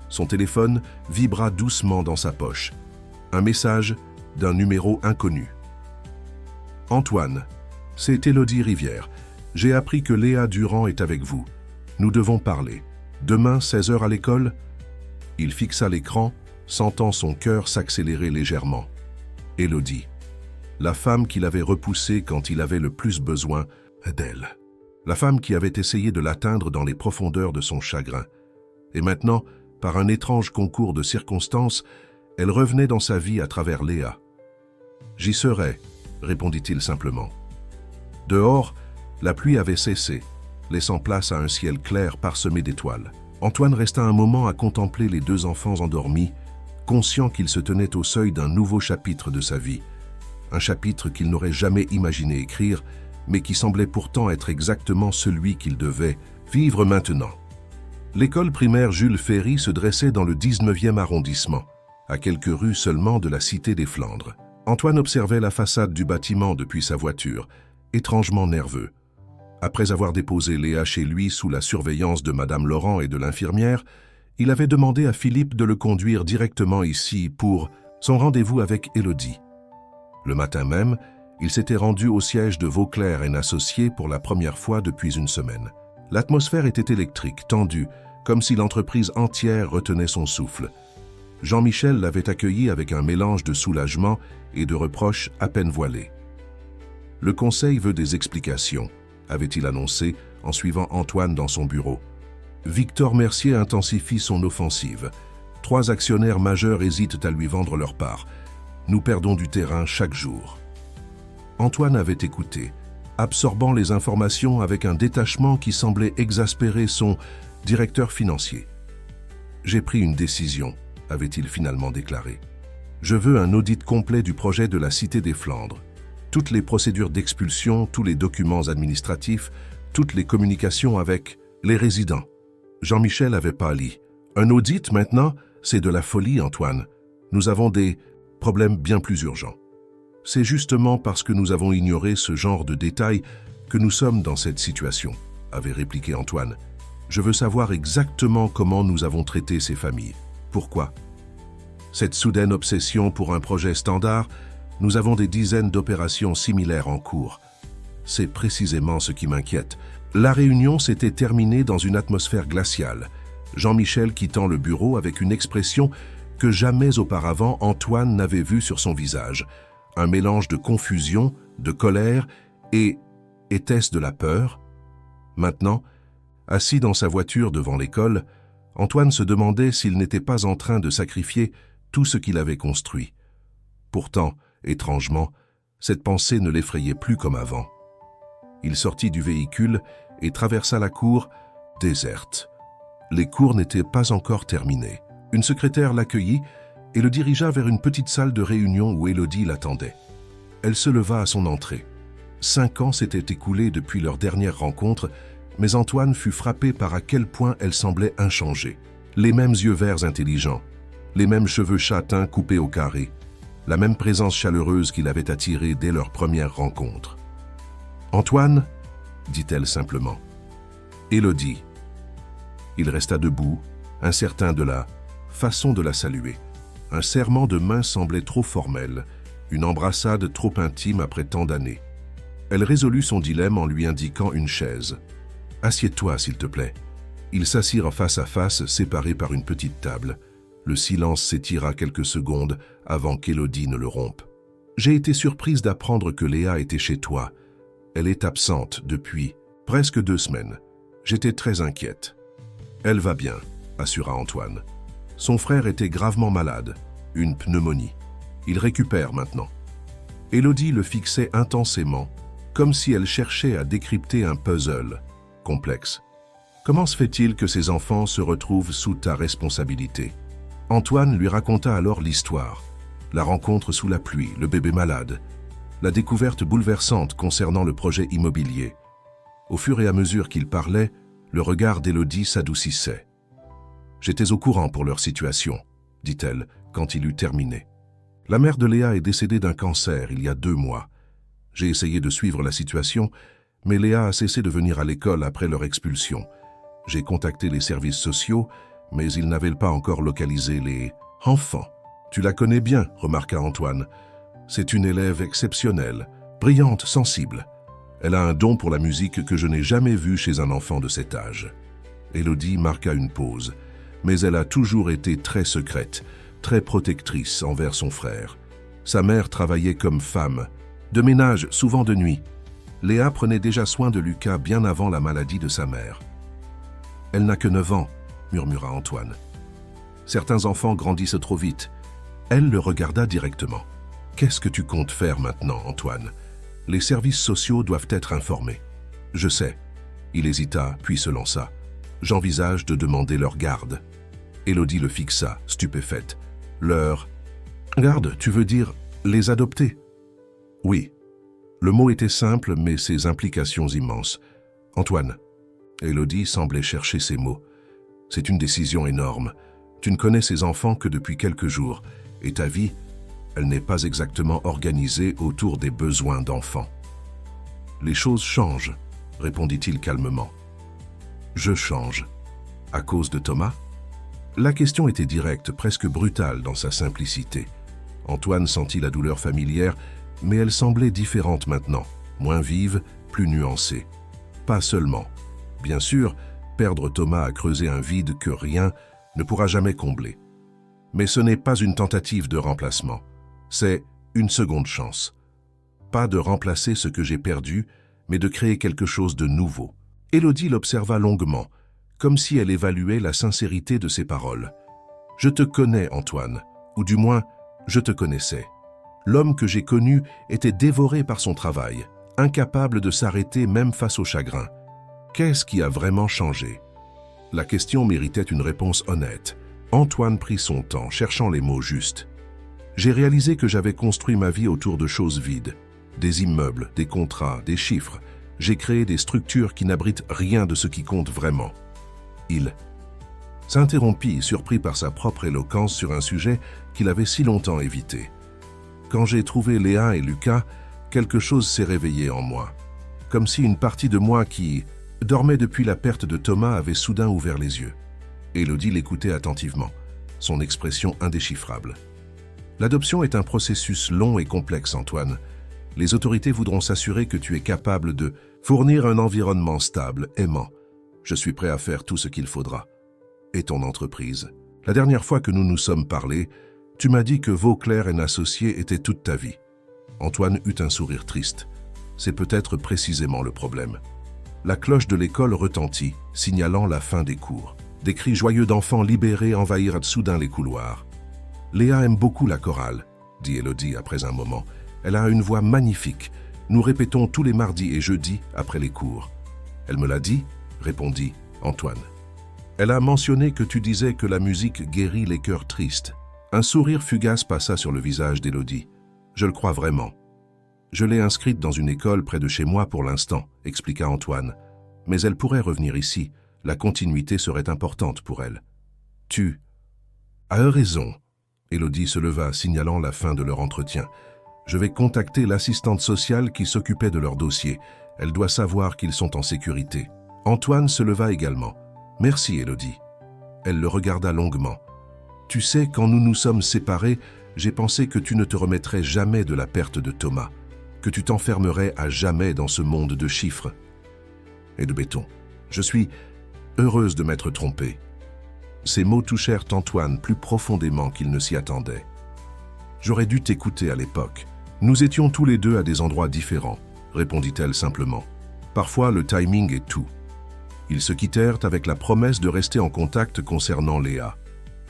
Son téléphone vibra doucement dans sa poche. Un message d'un numéro inconnu. « Antoine, c'est Élodie Rivière. J'ai appris que Léa Durand est avec vous. Nous devons parler. Demain, 16h à l'école ?» Il fixa l'écran, sentant son cœur s'accélérer légèrement. Élodie, la femme qu'il avait repoussée quand il avait le plus besoin d'elle. La femme qui avait essayé de l'atteindre dans les profondeurs de son chagrin. Et maintenant, par un étrange concours de circonstances, elle revenait dans sa vie à travers Léa. « J'y serai », répondit-il simplement. Dehors, la pluie avait cessé, laissant place à un ciel clair parsemé d'étoiles. Antoine resta un moment à contempler les 2 enfants endormis, conscient qu'il se tenait au seuil d'un nouveau chapitre de sa vie. Un chapitre qu'il n'aurait jamais imaginé écrire, mais qui semblait pourtant être exactement celui qu'il devait vivre maintenant. L'école primaire Jules Ferry se dressait dans le 19e arrondissement, à quelques rues seulement de la Cité des Flandres. Antoine observait la façade du bâtiment depuis sa voiture, étrangement nerveux. Après avoir déposé Léa chez lui sous la surveillance de Madame Laurent et de l'infirmière, il avait demandé à Philippe de le conduire directement ici pour son rendez-vous avec Élodie. Le matin même, il s'était rendu au siège de Vauclair & Associés pour la première fois depuis une semaine. L'atmosphère était électrique, tendue, comme si l'entreprise entière retenait son souffle. Jean-Michel l'avait accueilli avec un mélange de soulagement et de reproches à peine voilés. « Le conseil veut des explications », avait-il annoncé en suivant Antoine dans son bureau. Victor Mercier intensifie son offensive. 3 actionnaires majeurs hésitent à lui vendre leur part. Nous perdons du terrain chaque jour. Antoine avait écouté, absorbant les informations avec un détachement qui semblait exaspérer son directeur financier. « J'ai pris une décision », avait-il finalement déclaré. « Je veux un audit complet du projet de la Cité des Flandres. Toutes les procédures d'expulsion, tous les documents administratifs, toutes les communications avec les résidents. » Jean-Michel avait pâli. « Un audit maintenant, c'est de la folie, Antoine. Nous avons des problèmes bien plus urgents. » « C'est justement parce que nous avons ignoré ce genre de détails que nous sommes dans cette situation, » avait répliqué Antoine. « Je veux savoir exactement comment nous avons traité ces familles. Pourquoi? Cette soudaine obsession pour un projet standard, nous avons des dizaines d'opérations similaires en cours. C'est précisément ce qui m'inquiète. » La réunion s'était terminée dans une atmosphère glaciale. Jean-Michel quittant le bureau avec une expression que jamais auparavant Antoine n'avait vue sur son visage. Un mélange de confusion, de colère et était-ce de la peur? Maintenant, assis dans sa voiture devant l'école, Antoine se demandait s'il n'était pas en train de sacrifier tout ce qu'il avait construit. Pourtant, étrangement, cette pensée ne l'effrayait plus comme avant. Il sortit du véhicule et traversa la cour, déserte. Les cours n'étaient pas encore terminés. Une secrétaire l'accueillit et le dirigea vers une petite salle de réunion où Élodie l'attendait. Elle se leva à son entrée. 5 ans s'étaient écoulés depuis leur dernière rencontre, mais Antoine fut frappé par à quel point elle semblait inchangée. Les mêmes yeux verts intelligents, les mêmes cheveux châtains coupés au carré, la même présence chaleureuse qui l'avait attiré dès leur première rencontre. « Antoine » dit-elle simplement. « Élodie. » Il resta debout, incertain de la façon de la saluer. Un serrement de main semblait trop formel, une embrassade trop intime après tant d'années. Elle résolut son dilemme en lui indiquant une chaise. « Assieds-toi, s'il te plaît. » Ils s'assirent face à face, séparés par une petite table. Le silence s'étira quelques secondes avant qu'Élodie ne le rompe. « J'ai été surprise d'apprendre que Léa était chez toi. Elle est absente depuis presque 2 semaines. J'étais très inquiète. »« Elle va bien, » assura Antoine. Son frère était gravement malade, une pneumonie. Il récupère maintenant. Élodie le fixait intensément, comme si elle cherchait à décrypter un puzzle complexe. Comment se fait-il que ces enfants se retrouvent sous ta responsabilité? Antoine lui raconta alors l'histoire, la rencontre sous la pluie, le bébé malade, la découverte bouleversante concernant le projet immobilier. Au fur et à mesure qu'il parlait, le regard d'Élodie s'adoucissait. « J'étais au courant pour leur situation, » dit-elle quand il eut terminé. « La mère de Léa est décédée d'un cancer il y a 2 mois. J'ai essayé de suivre la situation, mais Léa a cessé de venir à l'école après leur expulsion. J'ai contacté les services sociaux, mais ils n'avaient pas encore localisé les enfants. Tu la connais bien, remarqua Antoine. C'est une élève exceptionnelle, brillante, sensible. Elle a un don pour la musique que je n'ai jamais vu chez un enfant de cet âge. » Élodie marqua une pause, mais elle a toujours été très secrète, très protectrice envers son frère. Sa mère travaillait comme femme, de ménage, souvent de nuit. Léa prenait déjà soin de Lucas bien avant la maladie de sa mère. « Elle n'a que 9 ans, » murmura Antoine. « Certains enfants grandissent trop vite. » Elle le regarda directement. « Qu'est-ce que tu comptes faire maintenant, Antoine? Les services sociaux doivent être informés. »« Je sais. » Il hésita, puis se lança. « J'envisage de demander leur garde. » Élodie le fixa, stupéfaite. « Leur garde, tu veux dire les adopter? » Oui. Le mot était simple, mais ses implications immenses. « Antoine. » Élodie semblait chercher ses mots. « C'est une décision énorme. Tu ne connais ces enfants que depuis quelques jours, et ta vie, elle n'est pas exactement organisée autour des besoins d'enfants. »« Les choses changent, » répondit-il calmement. « Je change. À cause de Thomas ?» La question était directe, presque brutale dans sa simplicité. Antoine sentit la douleur familière, mais elle semblait différente maintenant, moins vive, plus nuancée. Pas seulement. Bien sûr, perdre Thomas a creusé un vide que rien ne pourra jamais combler. Mais ce n'est pas une tentative de remplacement, c'est une seconde chance. Pas de remplacer ce que j'ai perdu, mais de créer quelque chose de nouveau. Élodie l'observa longuement, comme si elle évaluait la sincérité de ses paroles. « Je te connais, Antoine, ou du moins, je te connaissais. L'homme que j'ai connu était dévoré par son travail, incapable de s'arrêter même face au chagrin. Qu'est-ce qui a vraiment changé ?» La question méritait une réponse honnête. Antoine prit son temps, cherchant les mots justes. « J'ai réalisé que j'avais construit ma vie autour de choses vides. Des immeubles, des contrats, des chiffres. J'ai créé des structures qui n'abritent rien de ce qui compte vraiment. » Il s'interrompit, surpris par sa propre éloquence sur un sujet qu'il avait si longtemps évité. « Quand j'ai trouvé Léa et Lucas, quelque chose s'est réveillé en moi. Comme si une partie de moi qui dormait depuis la perte de Thomas avait soudain ouvert les yeux. » Élodie l'écoutait attentivement, son expression indéchiffrable. « L'adoption est un processus long et complexe, Antoine. Les autorités voudront s'assurer que tu es capable de fournir un environnement stable, aimant. Je suis prêt à faire tout ce qu'il faudra. Et ton entreprise? La dernière fois que nous nous sommes parlé, tu m'as dit que Vauclair & Associés était toute ta vie. » Antoine eut un sourire triste. C'est peut-être précisément le problème. La cloche de l'école retentit, signalant la fin des cours. Des cris joyeux d'enfants libérés envahirent soudain les couloirs. « Léa aime beaucoup la chorale, » dit Élodie après un moment. « Elle a une voix magnifique. Nous répétons tous les mardis et jeudis après les cours. »« Elle me l'a dit ?» répondit Antoine. « Elle a mentionné que tu disais que la musique guérit les cœurs tristes. » Un sourire fugace passa sur le visage d'Élodie. « Je le crois vraiment. »« Je l'ai inscrite dans une école près de chez moi pour l'instant, » expliqua Antoine. « Mais elle pourrait revenir ici. La continuité serait importante pour elle. »« Tu as raison. » Élodie se leva, signalant la fin de leur entretien. « Je vais contacter l'assistante sociale qui s'occupait de leur dossier. Elle doit savoir qu'ils sont en sécurité. » Antoine se leva également. « Merci, Élodie. » Elle le regarda longuement. « Tu sais, quand nous nous sommes séparés, j'ai pensé que tu ne te remettrais jamais de la perte de Thomas, que tu t'enfermerais à jamais dans ce monde de chiffres et de béton. Je suis heureuse de m'être trompée. » Ces mots touchèrent Antoine plus profondément qu'il ne s'y attendait. « J'aurais dû t'écouter à l'époque. Nous étions tous les deux à des endroits différents, » répondit-elle simplement. « Parfois, le timing est tout. » Ils se quittèrent avec la promesse de rester en contact concernant Léa.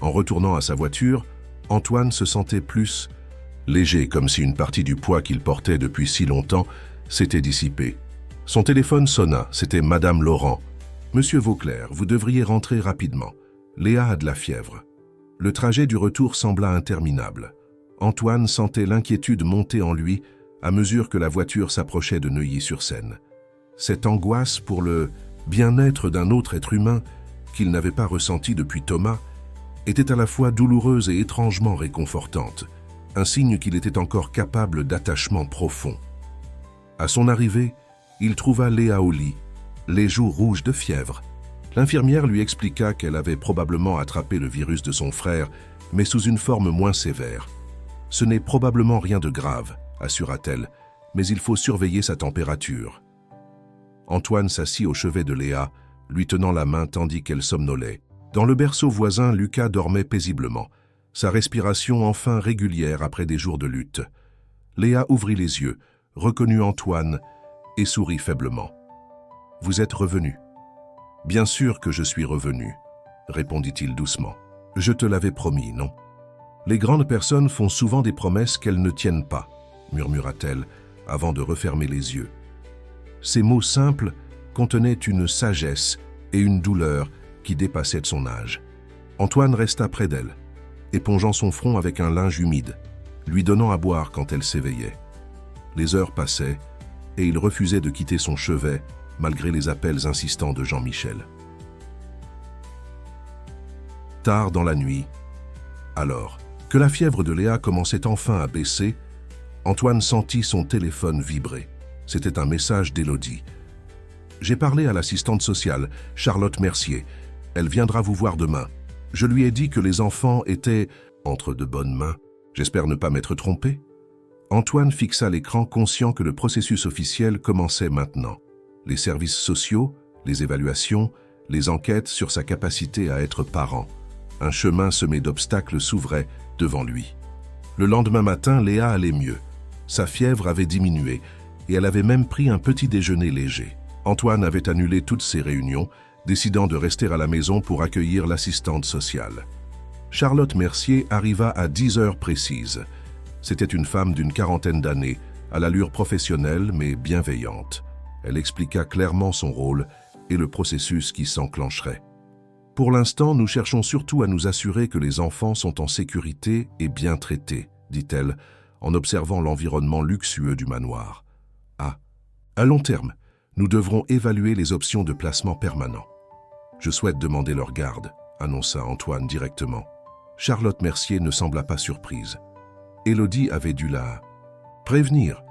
En retournant à sa voiture, Antoine se sentait plus léger, comme si une partie du poids qu'il portait depuis si longtemps s'était dissipée. Son téléphone sonna, c'était Madame Laurent. « Monsieur Vauclair, vous devriez rentrer rapidement. Léa a de la fièvre. » Le trajet du retour sembla interminable. Antoine sentait l'inquiétude monter en lui à mesure que la voiture s'approchait de Neuilly-sur-Seine. Cette angoisse pour le bien-être d'un autre être humain qu'il n'avait pas ressenti depuis Thomas était à la fois douloureuse et étrangement réconfortante, un signe qu'il était encore capable d'attachement profond. À son arrivée, il trouva Léa au lit, les joues rouges de fièvre. L'infirmière lui expliqua qu'elle avait probablement attrapé le virus de son frère, mais sous une forme moins sévère. « Ce n'est probablement rien de grave, » assura-t-elle, « mais il faut surveiller sa température. » Antoine s'assit au chevet de Léa, lui tenant la main tandis qu'elle somnolait. Dans le berceau voisin, Lucas dormait paisiblement, sa respiration enfin régulière après des jours de lutte. Léa ouvrit les yeux, reconnut Antoine et sourit faiblement. « Vous êtes revenu. »« Bien sûr que je suis revenu, » répondit-il doucement. « Je te l'avais promis, non ?»« Les grandes personnes font souvent des promesses qu'elles ne tiennent pas, » murmura-t-elle avant de refermer les yeux. Ces mots simples contenaient une sagesse et une douleur qui dépassaient de son âge. Antoine resta près d'elle, épongeant son front avec un linge humide, lui donnant à boire quand elle s'éveillait. Les heures passaient et il refusait de quitter son chevet malgré les appels insistants de Jean-Michel. Tard dans la nuit, alors que la fièvre de Léa commençait enfin à baisser, Antoine sentit son téléphone vibrer. C'était un message d'Élodie. « J'ai parlé à l'assistante sociale, Charlotte Mercier. Elle viendra vous voir demain. Je lui ai dit que les enfants étaient entre de bonnes mains. J'espère ne pas m'être trompé. » Antoine fixa l'écran, conscient que le processus officiel commençait maintenant. Les services sociaux, les évaluations, les enquêtes sur sa capacité à être parent. Un chemin semé d'obstacles s'ouvrait devant lui. Le lendemain matin, Léa allait mieux. Sa fièvre avait diminué et elle avait même pris un petit déjeuner léger. Antoine avait annulé toutes ses réunions, décidant de rester à la maison pour accueillir l'assistante sociale. Charlotte Mercier arriva à 10 heures précises. C'était une femme d'une quarantaine d'années, à l'allure professionnelle mais bienveillante. Elle expliqua clairement son rôle et le processus qui s'enclencherait. Pour l'instant, nous cherchons surtout à nous assurer que les enfants sont en sécurité et bien traités, dit-elle, en observant l'environnement luxueux du manoir. À long terme, nous devrons évaluer les options de placement permanent. Je souhaite demander leur garde, annonça Antoine directement. Charlotte Mercier ne sembla pas surprise. Élodie avait dû la prévenir.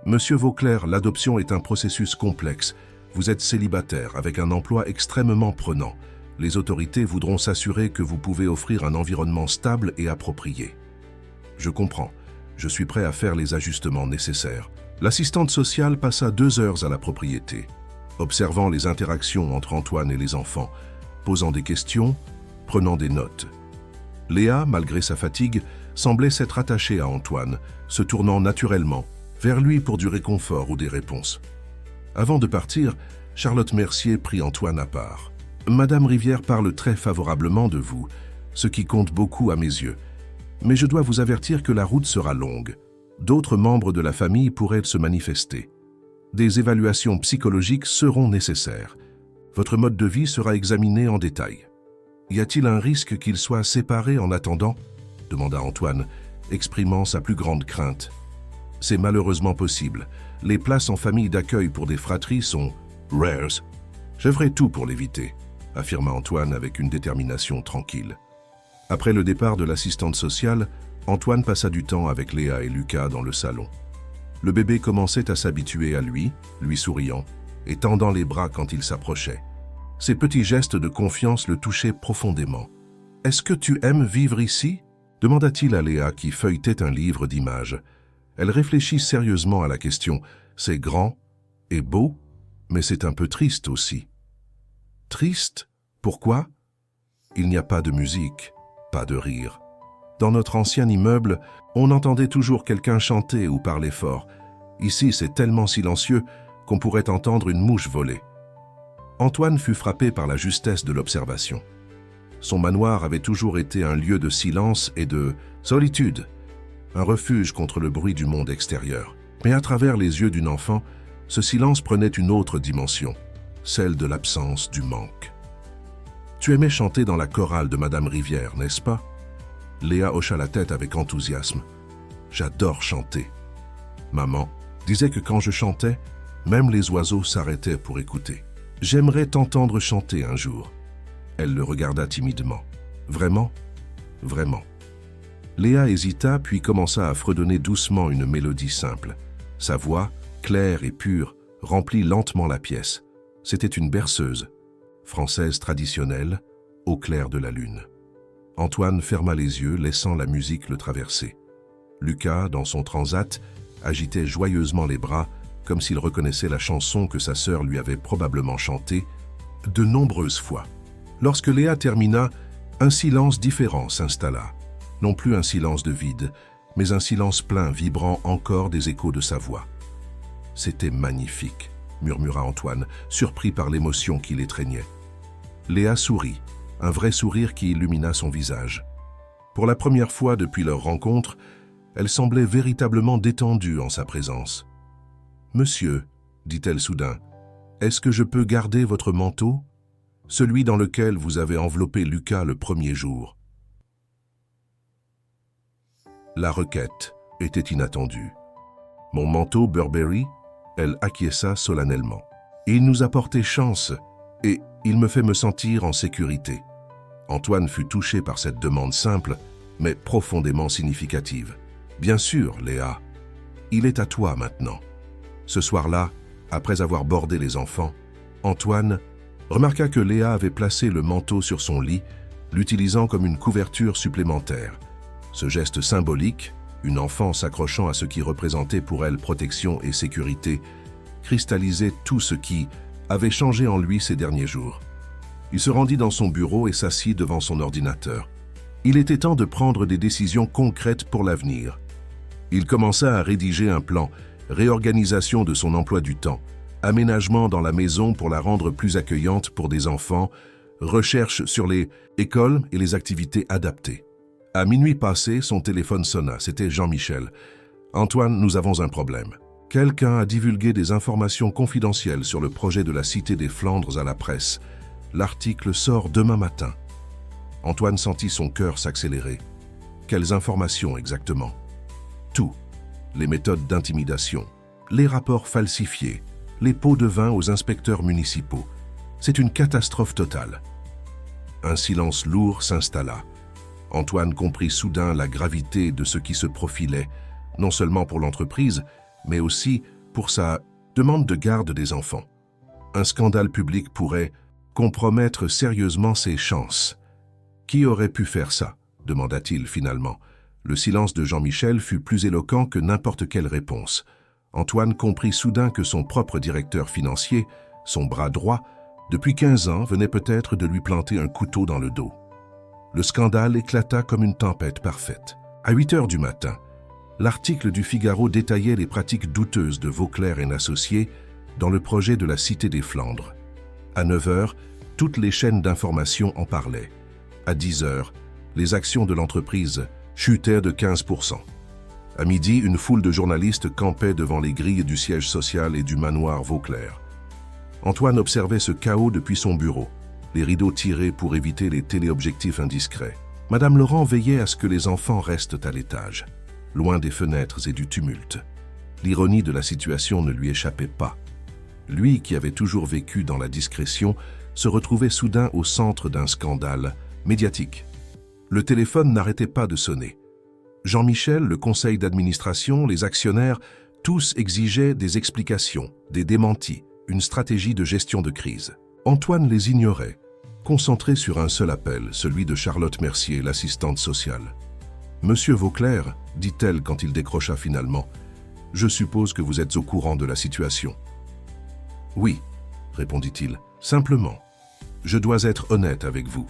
Monsieur Vauclair, l'adoption est un processus complexe. Vous êtes célibataire avec un emploi extrêmement prenant. Les autorités voudront s'assurer que vous pouvez offrir un environnement stable et approprié. Je comprends. Je suis prêt à faire les ajustements nécessaires. L'assistante sociale passa 2 heures à la propriété, observant les interactions entre Antoine et les enfants, posant des questions, prenant des notes. Léa, malgré sa fatigue, semblait s'être attachée à Antoine, se tournant naturellement vers lui pour du réconfort ou des réponses. Avant de partir, Charlotte Mercier prit Antoine à part. « Madame Rivière parle très favorablement de vous, ce qui compte beaucoup à mes yeux. Mais je dois vous avertir que la route sera longue. D'autres membres de la famille pourraient se manifester. Des évaluations psychologiques seront nécessaires. Votre mode de vie sera examiné en détail. Y a-t-il un risque qu'ils soient séparés en attendant ?» demanda Antoine, exprimant sa plus grande crainte. « C'est malheureusement possible. Les places en famille d'accueil pour des fratries sont rares. Je ferai tout pour l'éviter, » affirma Antoine avec une détermination tranquille. Après le départ de l'assistante sociale, Antoine passa du temps avec Léa et Lucas dans le salon. Le bébé commençait à s'habituer à lui souriant, et tendant les bras quand il s'approchait. Ces petits gestes de confiance le touchaient profondément. « Est-ce que tu aimes vivre ici ?» demanda-t-il à Léa qui feuilletait un livre d'images. Elle réfléchit sérieusement à la question. « C'est grand et beau, mais c'est un peu triste aussi. » « Triste? Pourquoi ? » Il n'y a pas de musique, pas de rire. Dans notre ancien immeuble, on entendait toujours quelqu'un chanter ou parler fort. Ici, c'est tellement silencieux qu'on pourrait entendre une mouche voler. Antoine fut frappé par la justesse de l'observation. Son manoir avait toujours été un lieu de silence et de solitude, un refuge contre le bruit du monde extérieur. Mais à travers les yeux d'une enfant, ce silence prenait une autre dimension, celle de l'absence, du manque. « Tu aimais chanter dans la chorale de Madame Rivière, n'est-ce pas ?» Léa hocha la tête avec enthousiasme. « J'adore chanter. Maman disait que quand je chantais, même les oiseaux s'arrêtaient pour écouter. J'aimerais t'entendre chanter un jour. » Elle le regarda timidement. « Vraiment ? Vraiment. » Léa hésita puis commença à fredonner doucement une mélodie simple. Sa voix, claire et pure, remplit lentement la pièce. C'était une berceuse, française traditionnelle, au clair de la lune. Antoine ferma les yeux, laissant la musique le traverser. Lucas, dans son transat, agitait joyeusement les bras, comme s'il reconnaissait la chanson que sa sœur lui avait probablement chantée de nombreuses fois. Lorsque Léa termina, un silence différent s'installa. Non plus un silence de vide, mais un silence plein vibrant encore des échos de sa voix. « C'était magnifique », murmura Antoine, surpris par l'émotion qui l'étreignait. Léa sourit, un vrai sourire qui illumina son visage. Pour la première fois depuis leur rencontre, elle semblait véritablement détendue en sa présence. « Monsieur, dit-elle soudain, est-ce que je peux garder votre manteau, celui dans lequel vous avez enveloppé Lucas le premier jour ?» La requête était inattendue. « Mon manteau Burberry ?» Elle acquiesça solennellement. « Il nous a porté chance et il me fait me sentir en sécurité. » Antoine fut touché par cette demande simple, mais profondément significative. « Bien sûr, Léa. Il est à toi maintenant. » Ce soir-là, après avoir bordé les enfants, Antoine remarqua que Léa avait placé le manteau sur son lit, l'utilisant comme une couverture supplémentaire. Ce geste symbolique, une enfant s'accrochant à ce qui représentait pour elle protection et sécurité, cristallisait tout ce qui avait changé en lui ces derniers jours. Il se rendit dans son bureau et s'assit devant son ordinateur. Il était temps de prendre des décisions concrètes pour l'avenir. Il commença à rédiger un plan, réorganisation de son emploi du temps, aménagement dans la maison pour la rendre plus accueillante pour des enfants, recherche sur les écoles et les activités adaptées. À minuit passé, son téléphone sonna. C'était Jean-Michel. « Antoine, nous avons un problème. Quelqu'un a divulgué des informations confidentielles sur le projet de la Cité des Flandres à la presse. L'article sort demain matin. » Antoine sentit son cœur s'accélérer. Quelles informations exactement? Tout. Les méthodes d'intimidation, les rapports falsifiés, les pots de vin aux inspecteurs municipaux. C'est une catastrophe totale. Un silence lourd s'installa. Antoine comprit soudain la gravité de ce qui se profilait, non seulement pour l'entreprise, mais aussi pour sa demande de garde des enfants. Un scandale public pourrait compromettre sérieusement ses chances. Qui aurait pu faire ça? Demanda-t-il finalement. Le silence de Jean-Michel fut plus éloquent que n'importe quelle réponse. Antoine comprit soudain que son propre directeur financier, son bras droit, depuis 15 ans, venait peut-être de lui planter un couteau dans le dos. Le scandale éclata comme une tempête parfaite. À 8 heures du matin, l'article du Figaro détaillait les pratiques douteuses de Vauclair et Associés dans le projet de la Cité des Flandres. À 9 heures, toutes les chaînes d'information en parlaient. À 10 heures, les actions de l'entreprise chutèrent de 15%. À midi, une foule de journalistes campait devant les grilles du siège social et du manoir Vauclair. Antoine observait ce chaos depuis son bureau, les rideaux tirés pour éviter les téléobjectifs indiscrets. Madame Laurent veillait à ce que les enfants restent à l'étage, loin des fenêtres et du tumulte. L'ironie de la situation ne lui échappait pas. Lui, qui avait toujours vécu dans la discrétion, se retrouvait soudain au centre d'un scandale médiatique. Le téléphone n'arrêtait pas de sonner. Jean-Michel, le conseil d'administration, les actionnaires, tous exigeaient des explications, des démentis, une stratégie de gestion de crise. Antoine les ignorait, concentré sur un seul appel, celui de Charlotte Mercier, l'assistante sociale. « Monsieur Vauclair, dit-elle quand il décrocha finalement, « je suppose que vous êtes au courant de la situation. »« Oui, répondit-il, simplement. Je dois être honnête avec vous.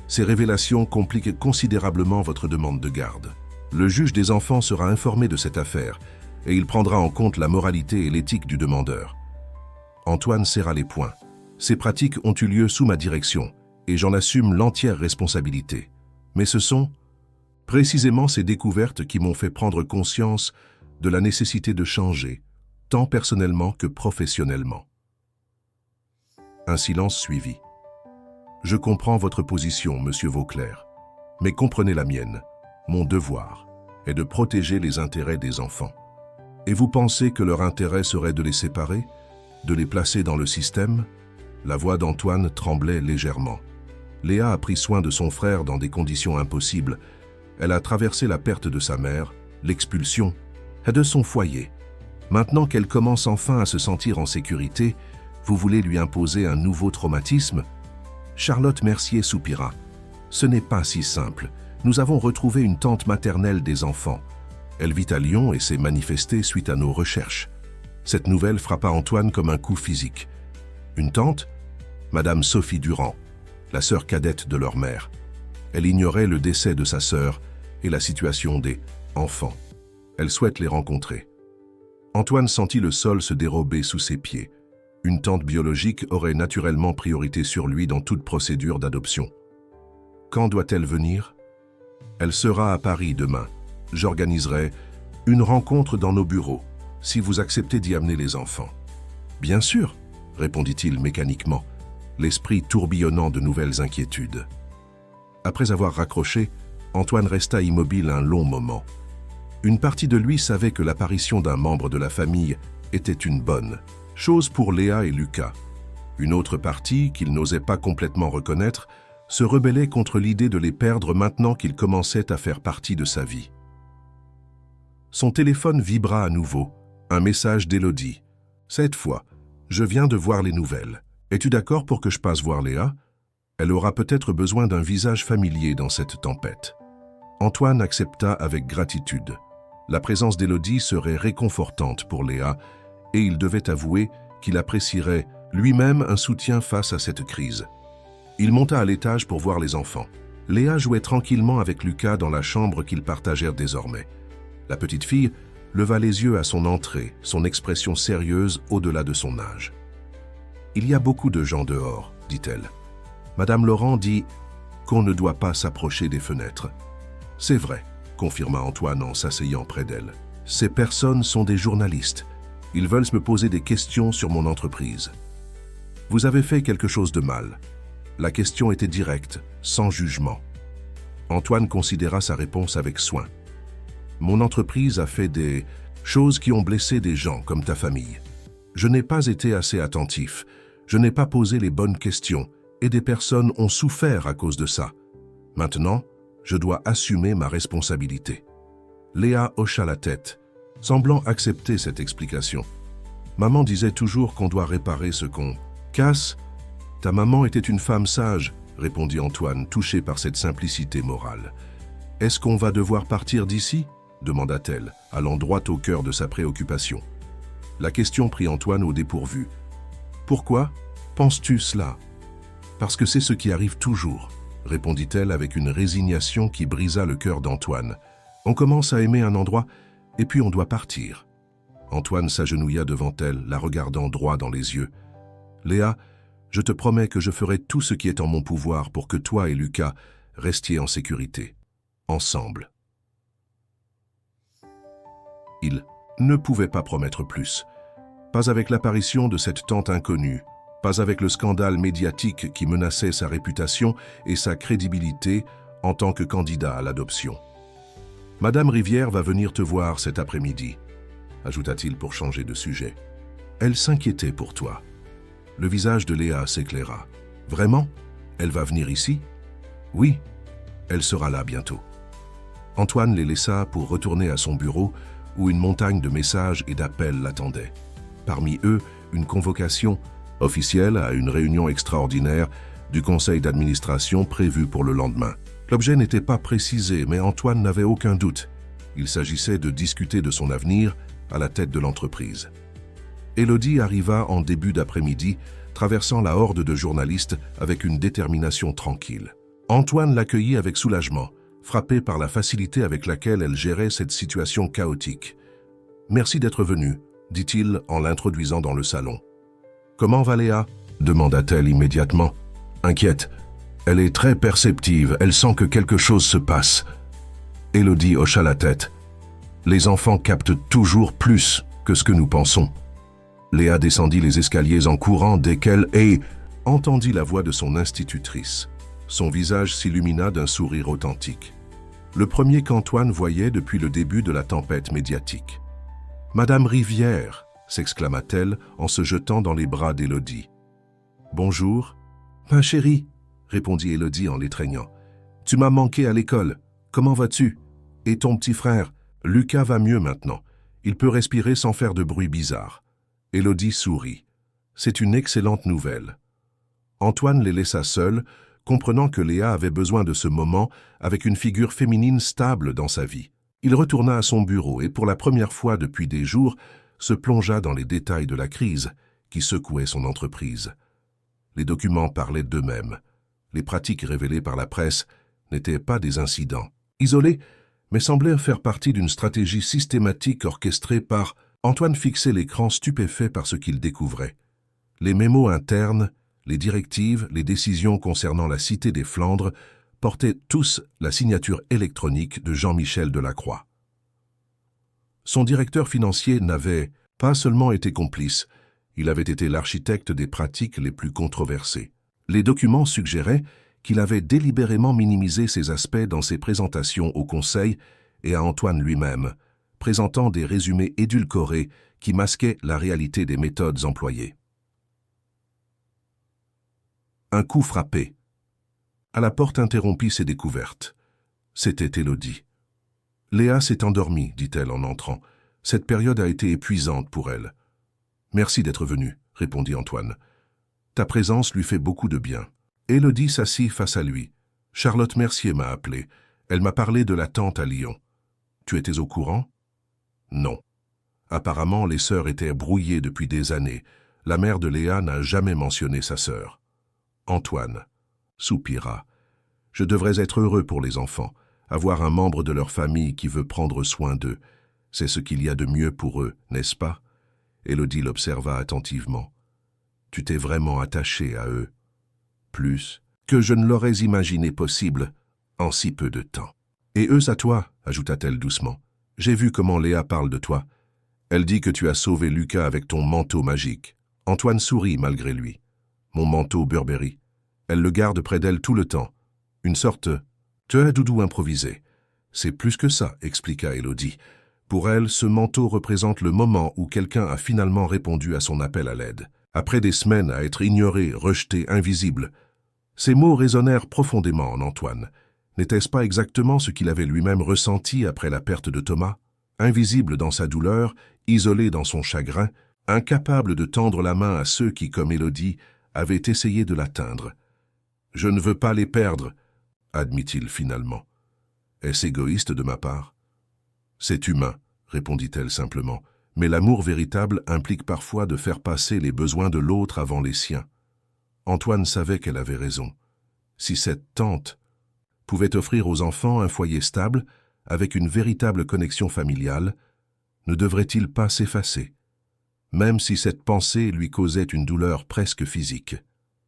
Ces révélations compliquent considérablement votre demande de garde. Le juge des enfants sera informé de cette affaire et il prendra en compte la moralité et l'éthique du demandeur. » Antoine serra les poings. « Ces pratiques ont eu lieu sous ma direction et j'en assume l'entière responsabilité. Mais ce sont précisément ces découvertes qui m'ont fait prendre conscience de la nécessité de changer, tant personnellement que professionnellement. » Un silence suivit. « Je comprends votre position, monsieur Vauclair, mais comprenez la mienne. Mon devoir est de protéger les intérêts des enfants. Et vous pensez que leur intérêt serait de les séparer, de les placer dans le système ?» La voix d'Antoine tremblait légèrement. Léa a pris soin de son frère dans des conditions impossibles. Elle a traversé la perte de sa mère, l'expulsion, et de son foyer. Maintenant qu'elle commence enfin à se sentir en sécurité, vous voulez lui imposer un nouveau traumatisme? Charlotte Mercier soupira. « Ce n'est pas si simple. Nous avons retrouvé une tante maternelle des enfants. Elle vit à Lyon et s'est manifestée suite à nos recherches. » Cette nouvelle frappa Antoine comme un coup physique. Une tante? Madame Sophie Durand, la sœur cadette de leur mère. Elle ignorait le décès de sa sœur et la situation des enfants. Elle souhaite les rencontrer. Antoine sentit le sol se dérober sous ses pieds. Une tante biologique aurait naturellement priorité sur lui dans toute procédure d'adoption. Quand doit-elle venir? Elle sera à Paris demain. J'organiserai une rencontre dans nos bureaux, si vous acceptez d'y amener les enfants. Bien sûr, répondit-il mécaniquement, l'esprit tourbillonnant de nouvelles inquiétudes. Après avoir raccroché, Antoine resta immobile un long moment. Une partie de lui savait que l'apparition d'un membre de la famille était une bonne chose pour Léa et Lucas. Une autre partie, qu'il n'osait pas complètement reconnaître, se rebellait contre l'idée de les perdre maintenant qu'ils commençaient à faire partie de sa vie. Son téléphone vibra à nouveau, un message d'Élodie. « Cette fois, je viens de voir les nouvelles. Es-tu d'accord pour que je passe voir Léa? Elle aura peut-être besoin d'un visage familier dans cette tempête. » Antoine accepta avec gratitude. La présence d'Élodie serait réconfortante pour Léa et il devait avouer qu'il apprécierait lui-même un soutien face à cette crise. Il monta à l'étage pour voir les enfants. Léa jouait tranquillement avec Lucas dans la chambre qu'ils partagèrent désormais. La petite fille leva les yeux à son entrée, son expression sérieuse au-delà de son âge. « Il y a beaucoup de gens dehors, dit-elle. Madame Laurent dit qu'on ne doit pas s'approcher des fenêtres. C'est vrai, confirma Antoine en s'asseyant près d'elle. Ces personnes sont des journalistes. Ils veulent me poser des questions sur mon entreprise. Vous avez fait quelque chose de mal. La question était directe, sans jugement. Antoine considéra sa réponse avec soin. Mon entreprise a fait des choses qui ont blessé des gens comme ta famille. Je n'ai pas été assez attentif. Je n'ai pas posé les bonnes questions et des personnes ont souffert à cause de ça. Maintenant, je dois assumer ma responsabilité. Léa hocha la tête, semblant accepter cette explication. Maman disait toujours qu'on doit réparer ce qu'on casse. Ta maman était une femme sage, répondit Antoine, touché par cette simplicité morale. Est-ce qu'on va devoir partir d'ici ? Demanda-t-elle, allant droit au cœur de sa préoccupation. La question prit Antoine au dépourvu. Pourquoi penses-tu cela ? Parce que c'est ce qui arrive toujours, répondit-elle avec une résignation qui brisa le cœur d'Antoine. On commence à aimer un endroit et puis on doit partir. Antoine s'agenouilla devant elle, la regardant droit dans les yeux. Léa, je te promets que je ferai tout ce qui est en mon pouvoir pour que toi et Lucas restiez en sécurité, ensemble. Il ne pouvait pas promettre plus. Pas avec l'apparition de cette tante inconnue, pas avec le scandale médiatique qui menaçait sa réputation et sa crédibilité en tant que candidat à l'adoption. « Madame Rivière va venir te voir cet après-midi », ajouta-t-il pour changer de sujet. « Elle s'inquiétait pour toi. » Le visage de Léa s'éclaira. « Vraiment ? Elle va venir ici ? » ?»« Oui, elle sera là bientôt. » Antoine les laissa pour retourner à son bureau où une montagne de messages et d'appels l'attendait. Parmi eux, une convocation officielle à une réunion extraordinaire du conseil d'administration prévue pour le lendemain. L'objet n'était pas précisé, mais Antoine n'avait aucun doute. Il s'agissait de discuter de son avenir à la tête de l'entreprise. Élodie arriva en début d'après-midi, traversant la horde de journalistes avec une détermination tranquille. Antoine l'accueillit avec soulagement, frappé par la facilité avec laquelle elle gérait cette situation chaotique. « Merci d'être venu », dit-il en l'introduisant dans le salon. « Comment va Léa ?» demanda-t-elle immédiatement. Inquiète. Elle est très perceptive, elle sent que quelque chose se passe. Élodie hocha la tête. Les enfants captent toujours plus que ce que nous pensons. Léa descendit les escaliers en courant dès qu'elle entendit la voix de son institutrice. Son visage s'illumina d'un sourire authentique. Le premier qu'Antoine voyait depuis le début de la tempête médiatique. « Madame Rivière !» s'exclama-t-elle en se jetant dans les bras d'Élodie. « Bonjour. »« Ma chérie !» répondit Élodie en l'étreignant. « Tu m'as manqué à l'école. Comment vas-tu ? Et ton petit frère ? Lucas va mieux maintenant. Il peut respirer sans faire de bruit bizarre. » Élodie sourit. « C'est une excellente nouvelle. » Antoine les laissa seuls, comprenant que Léa avait besoin de ce moment avec une figure féminine stable dans sa vie. Il retourna à son bureau et pour la première fois depuis des jours, se plongea dans les détails de la crise qui secouait son entreprise. Les documents parlaient d'eux-mêmes. Les pratiques révélées par la presse n'étaient pas des incidents isolés, mais semblaient faire partie d'une stratégie systématique orchestrée par Antoine. Fixait l'écran stupéfait par ce qu'il découvrait. Les mémos internes, les directives, les décisions concernant la Cité des Flandres portaient tous la signature électronique de Jean-Michel Delacroix. Son directeur financier n'avait pas seulement été complice, il avait été l'architecte des pratiques les plus controversées. Les documents suggéraient qu'il avait délibérément minimisé ces aspects dans ses présentations au Conseil et à Antoine lui-même, présentant des résumés édulcorés qui masquaient la réalité des méthodes employées. Un coup frappé. À la porte interrompit ses découvertes. C'était Élodie. « Léa s'est endormie, dit-elle en entrant. Cette période a été épuisante pour elle. »« Merci d'être venue, » répondit Antoine. « Ta présence lui fait beaucoup de bien. » Élodie s'assit face à lui. « Charlotte Mercier m'a appelé. Elle m'a parlé de la tante à Lyon. Tu étais au courant ? » ?»« Non. Apparemment, les sœurs étaient brouillées depuis des années. La mère de Léa n'a jamais mentionné sa sœur. » Antoine. soupira. Je devrais être heureux pour les enfants, avoir un membre de leur famille qui veut prendre soin d'eux. C'est ce qu'il y a de mieux pour eux, n'est-ce pas? Élodie l'observa attentivement. Tu t'es vraiment attaché à eux. Plus que je ne l'aurais imaginé possible en si peu de temps. Et eux à toi, ajouta-t-elle doucement. J'ai vu comment Léa parle de toi. Elle dit que tu as sauvé Lucas avec ton manteau magique. Antoine sourit malgré lui. Mon manteau Burberry. Elle le garde près d'elle tout le temps. Une sorte de doudou improvisé. C'est plus que ça, expliqua Élodie. Pour elle, ce manteau représente le moment où quelqu'un a finalement répondu à son appel à l'aide. Après des semaines à être ignoré, rejeté, invisible. Ces mots résonnèrent profondément en Antoine. N'était-ce pas exactement ce qu'il avait lui-même ressenti après la perte de Thomas? Invisible dans sa douleur, isolé dans son chagrin, incapable de tendre la main à ceux qui, comme Élodie, avaient essayé de l'atteindre. « Je ne veux pas les perdre », admit-il finalement. « Est-ce égoïste de ma part ?»« C'est humain », répondit-elle simplement, « mais l'amour véritable implique parfois de faire passer les besoins de l'autre avant les siens. » Antoine savait qu'elle avait raison. Si cette tante pouvait offrir aux enfants un foyer stable, avec une véritable connexion familiale, ne devrait-il pas s'effacer, même si cette pensée lui causait une douleur presque physique?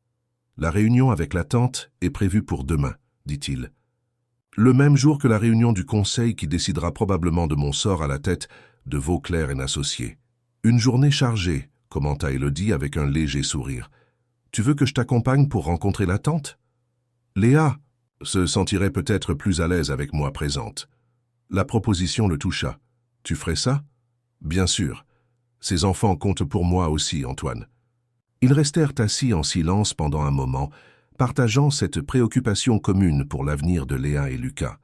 « La réunion avec la tante est prévue pour demain, » dit-il. « Le même jour que la réunion du conseil qui décidera probablement de mon sort à la tête de Vauclair et Associés. Une journée chargée, » commenta Élodie avec un léger sourire. « Tu veux que je t'accompagne pour rencontrer la tante? Léa se sentirait peut-être plus à l'aise avec moi présente. » La proposition le toucha. « Tu ferais ça? » ?»« Bien sûr. Ces enfants comptent pour moi aussi, Antoine. » Ils restèrent assis en silence pendant un moment, partageant cette préoccupation commune pour l'avenir de Léa et Lucas.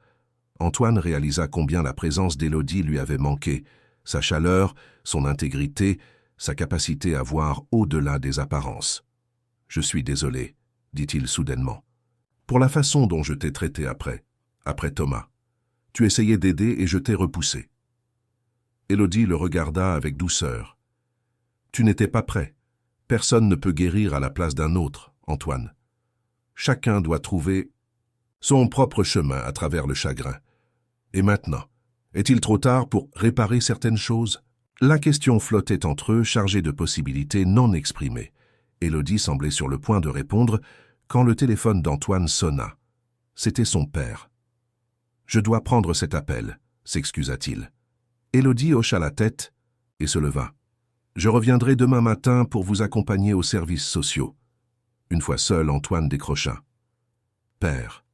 Antoine réalisa combien la présence d'Élodie lui avait manqué, sa chaleur, son intégrité, sa capacité à voir au-delà des apparences. « Je suis désolé, » dit-il soudainement, « pour la façon dont je t'ai traité après Thomas. Tu essayais d'aider et je t'ai repoussé. » Élodie le regarda avec douceur. « Tu n'étais pas prêt. Personne ne peut guérir à la place d'un autre, Antoine. Chacun doit trouver son propre chemin à travers le chagrin. Et maintenant, est-il trop tard pour réparer certaines choses ?» La question flottait entre eux, chargée de possibilités non exprimées. Élodie semblait sur le point de répondre quand le téléphone d'Antoine sonna. C'était son père. « Je dois prendre cet appel, » s'excusa-t-il. Élodie hocha la tête et se leva. « Je reviendrai demain matin pour vous accompagner aux services sociaux. » Une fois seul, Antoine décrocha. « Père. »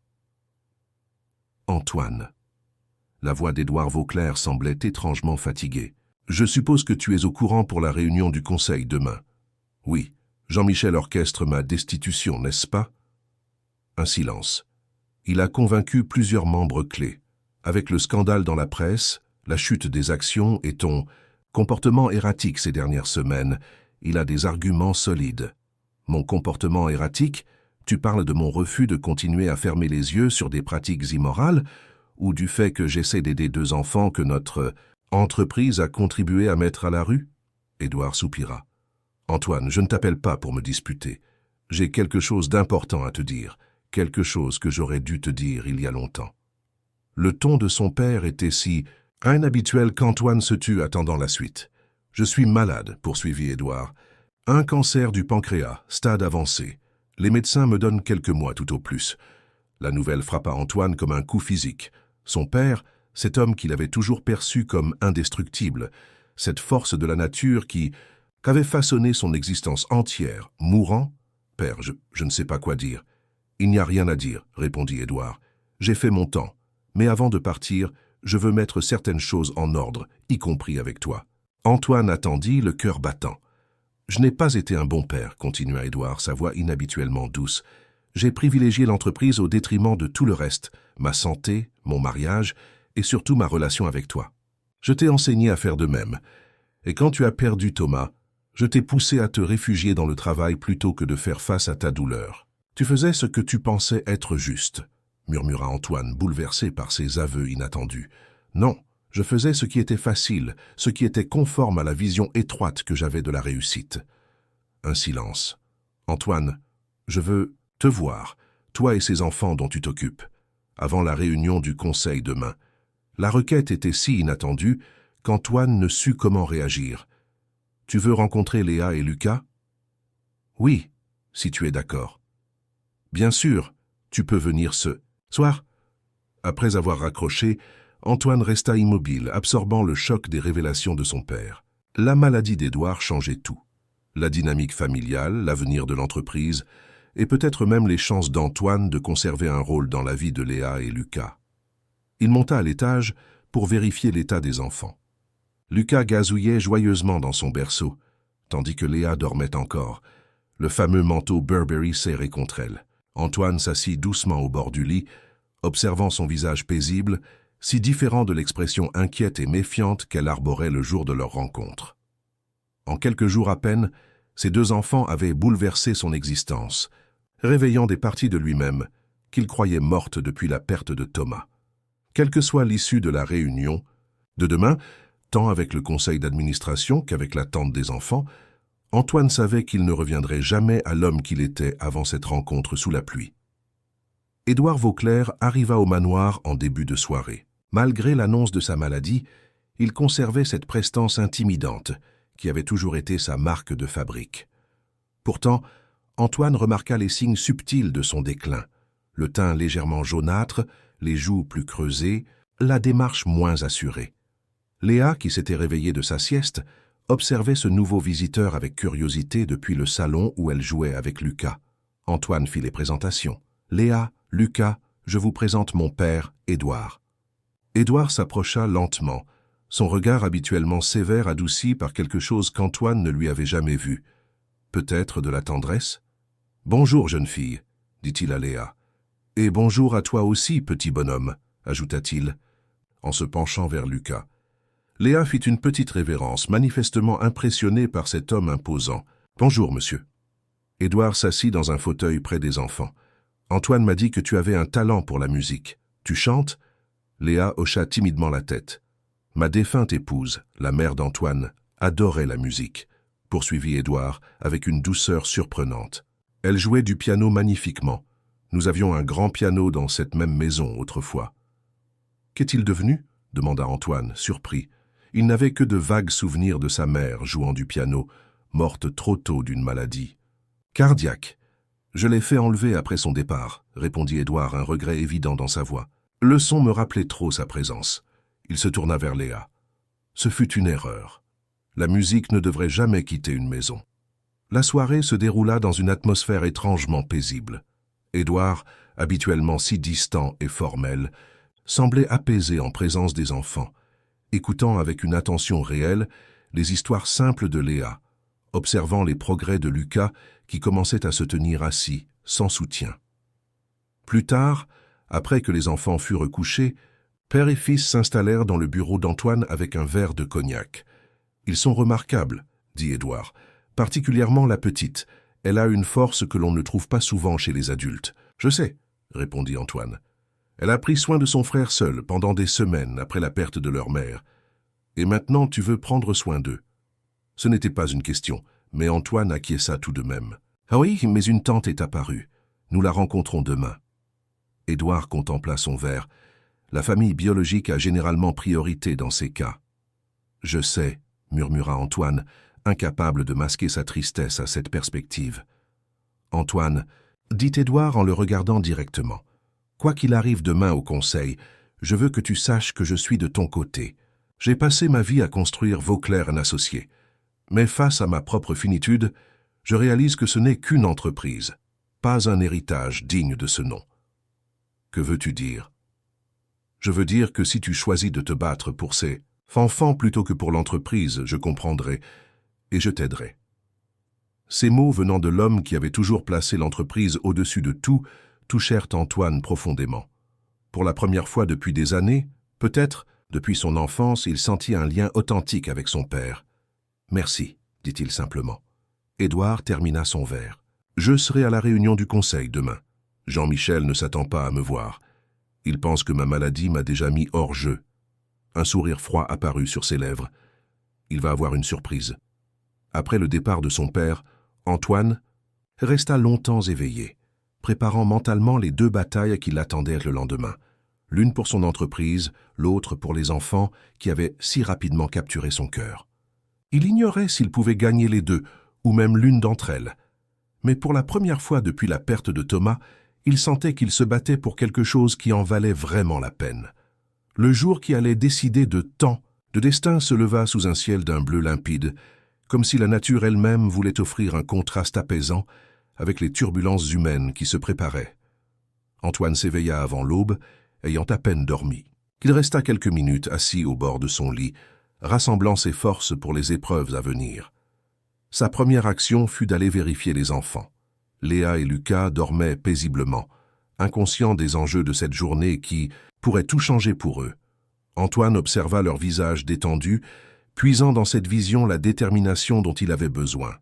Antoine. La voix d'Édouard Vauclair semblait étrangement fatiguée. « Je suppose que tu es au courant pour la réunion du conseil demain. »« Oui, Jean-Michel orchestre ma destitution, n'est-ce pas ?» Un silence. Il a convaincu plusieurs membres clés. Avec le scandale dans la presse, la chute des actions et ton comportement erratique ces dernières semaines, il a des arguments solides. Mon comportement erratique? Tu parles de mon refus de continuer à fermer les yeux sur des pratiques immorales ou du fait que j'essaie d'aider 2 enfants que notre entreprise a contribué à mettre à la rue? Édouard soupira. Antoine, je ne t'appelle pas pour me disputer. J'ai quelque chose d'important à te dire, quelque chose que j'aurais dû te dire il y a longtemps. Le ton de son père était si inhabituel qu'Antoine se tut attendant la suite. Je suis malade, poursuivit Édouard. Un cancer du pancréas, stade avancé. Les médecins me donnent quelques mois tout au plus. La nouvelle frappa Antoine comme un coup physique. Son père, cet homme qu'il avait toujours perçu comme indestructible, cette force de la nature qu'avait façonné son existence entière, mourant? Père, je ne sais pas quoi dire. Il n'y a rien à dire, répondit Édouard. J'ai fait mon temps, mais avant de partir, je veux mettre certaines choses en ordre, y compris avec toi. Antoine attendit, le cœur battant. Je n'ai pas été un bon père, continua Édouard, sa voix inhabituellement douce. J'ai privilégié l'entreprise au détriment de tout le reste, ma santé, mon mariage et surtout ma relation avec toi. Je t'ai enseigné à faire de même. Et quand tu as perdu Thomas, je t'ai poussé à te réfugier dans le travail plutôt que de faire face à ta douleur. Tu faisais ce que tu pensais être juste, murmura Antoine, bouleversé par ces aveux inattendus. Non, je faisais ce qui était facile, ce qui était conforme à la vision étroite que j'avais de la réussite. Un silence. Antoine, je veux te voir, toi et ces enfants dont tu t'occupes, avant la réunion du conseil demain. La requête était si inattendue qu'Antoine ne sut comment réagir. Tu veux rencontrer Léa et Lucas? Oui, si tu es d'accord. Bien sûr, tu peux venir ce soir. Après avoir raccroché, Antoine resta immobile, absorbant le choc des révélations de son père. La maladie d'Édouard changeait tout. La dynamique familiale, l'avenir de l'entreprise, et peut-être même les chances d'Antoine de conserver un rôle dans la vie de Léa et Lucas. Il monta à l'étage pour vérifier l'état des enfants. Lucas gazouillait joyeusement dans son berceau, tandis que Léa dormait encore, le fameux manteau Burberry serré contre elle. Antoine s'assit doucement au bord du lit, observant son visage paisible, si différent de l'expression inquiète et méfiante qu'elle arborait le jour de leur rencontre. En quelques jours à peine, ces deux enfants avaient bouleversé son existence, réveillant des parties de lui-même qu'il croyait mortes depuis la perte de Thomas. Quelle que soit l'issue de la réunion, de demain, tant avec le conseil d'administration qu'avec l'attente des enfants, Antoine savait qu'il ne reviendrait jamais à l'homme qu'il était avant cette rencontre sous la pluie. Édouard Vauclair arriva au manoir en début de soirée. Malgré l'annonce de sa maladie, il conservait cette prestance intimidante qui avait toujours été sa marque de fabrique. Pourtant, Antoine remarqua les signes subtils de son déclin, le teint légèrement jaunâtre, les joues plus creusées, la démarche moins assurée. Léa, qui s'était réveillée de sa sieste, observait ce nouveau visiteur avec curiosité depuis le salon où elle jouait avec Lucas. Antoine fit les présentations. « Léa, Lucas, je vous présente mon père, Édouard. » Édouard s'approcha lentement, son regard habituellement sévère adouci par quelque chose qu'Antoine ne lui avait jamais vu. Peut-être de la tendresse? « Bonjour, jeune fille, » dit-il à Léa. « Et bonjour à toi aussi, petit bonhomme, » ajouta-t-il, en se penchant vers Lucas. Léa fit une petite révérence, manifestement impressionnée par cet homme imposant. « Bonjour, monsieur. » Édouard s'assit dans un fauteuil près des enfants. « Antoine m'a dit que tu avais un talent pour la musique. Tu chantes ?» Léa hocha timidement la tête. « Ma défunte épouse, la mère d'Antoine, adorait la musique, » poursuivit Édouard avec une douceur surprenante. Elle jouait du piano magnifiquement. Nous avions un grand piano dans cette même maison autrefois. « Qu'est-il devenu ?» demanda Antoine, surpris. Il n'avait que de vagues souvenirs de sa mère jouant du piano, morte trop tôt d'une maladie. « Cardiaque. Je l'ai fait enlever après son départ, » répondit Édouard, un regret évident dans sa voix. Le son me rappelait trop sa présence. Il se tourna vers Léa. Ce fut une erreur. La musique ne devrait jamais quitter une maison. La soirée se déroula dans une atmosphère étrangement paisible. Édouard, habituellement si distant et formel, semblait apaisé en présence des enfants, écoutant avec une attention réelle les histoires simples de Léa, observant les progrès de Lucas qui commençait à se tenir assis, sans soutien. Plus tard, après que les enfants furent couchés, père et fils s'installèrent dans le bureau d'Antoine avec un verre de cognac. « Ils sont remarquables, » dit Édouard, « particulièrement la petite. Elle a une force que l'on ne trouve pas souvent chez les adultes. »« Je sais, » répondit Antoine. « Elle a pris soin de son frère seul pendant des semaines après la perte de leur mère. Et maintenant tu veux prendre soin d'eux. » Ce n'était pas une question, mais Antoine acquiesça tout de même. « Ah oui, mais une tante est apparue. Nous la rencontrons demain. » Édouard contempla son verre. La famille biologique a généralement priorité dans ces cas. « Je sais, » murmura Antoine, incapable de masquer sa tristesse à cette perspective. « Antoine, » dit Édouard en le regardant directement, « quoi qu'il arrive demain au conseil, je veux que tu saches que je suis de ton côté. J'ai passé ma vie à construire Vauclair & Associés. Mais face à ma propre finitude, je réalise que ce n'est qu'une entreprise, pas un héritage digne de ce nom. Que veux-tu dire? Je veux dire que si tu choisis de te battre pour ces enfants plutôt que pour l'entreprise, je comprendrai et je t'aiderai. » Ces mots venant de l'homme qui avait toujours placé l'entreprise au-dessus de tout touchèrent Antoine profondément. Pour la première fois depuis des années, peut-être, depuis son enfance, il sentit un lien authentique avec son père. « Merci, » dit-il simplement. Édouard termina son verre. « Je serai à la réunion du conseil demain. Jean-Michel ne s'attend pas à me voir. Il pense que ma maladie m'a déjà mis hors jeu. » Un sourire froid apparut sur ses lèvres. Il va avoir une surprise. Après le départ de son père, Antoine resta longtemps éveillé, préparant mentalement les 2 batailles qui l'attendaient le lendemain. L'une pour son entreprise, l'autre pour les enfants qui avaient si rapidement capturé son cœur. Il ignorait s'il pouvait gagner les 2, ou même l'une d'entre elles. Mais pour la première fois depuis la perte de Thomas, il sentait qu'il se battait pour quelque chose qui en valait vraiment la peine. Le jour qui allait décider de tant, de destin se leva sous un ciel d'un bleu limpide, comme si la nature elle-même voulait offrir un contraste apaisant avec les turbulences humaines qui se préparaient. Antoine s'éveilla avant l'aube, ayant à peine dormi. Il resta quelques minutes assis au bord de son lit, rassemblant ses forces pour les épreuves à venir. Sa première action fut d'aller vérifier les enfants. Léa et Lucas dormaient paisiblement, inconscients des enjeux de cette journée qui pourrait tout changer pour eux. Antoine observa leur visage détendu, puisant dans cette vision la détermination dont il avait besoin.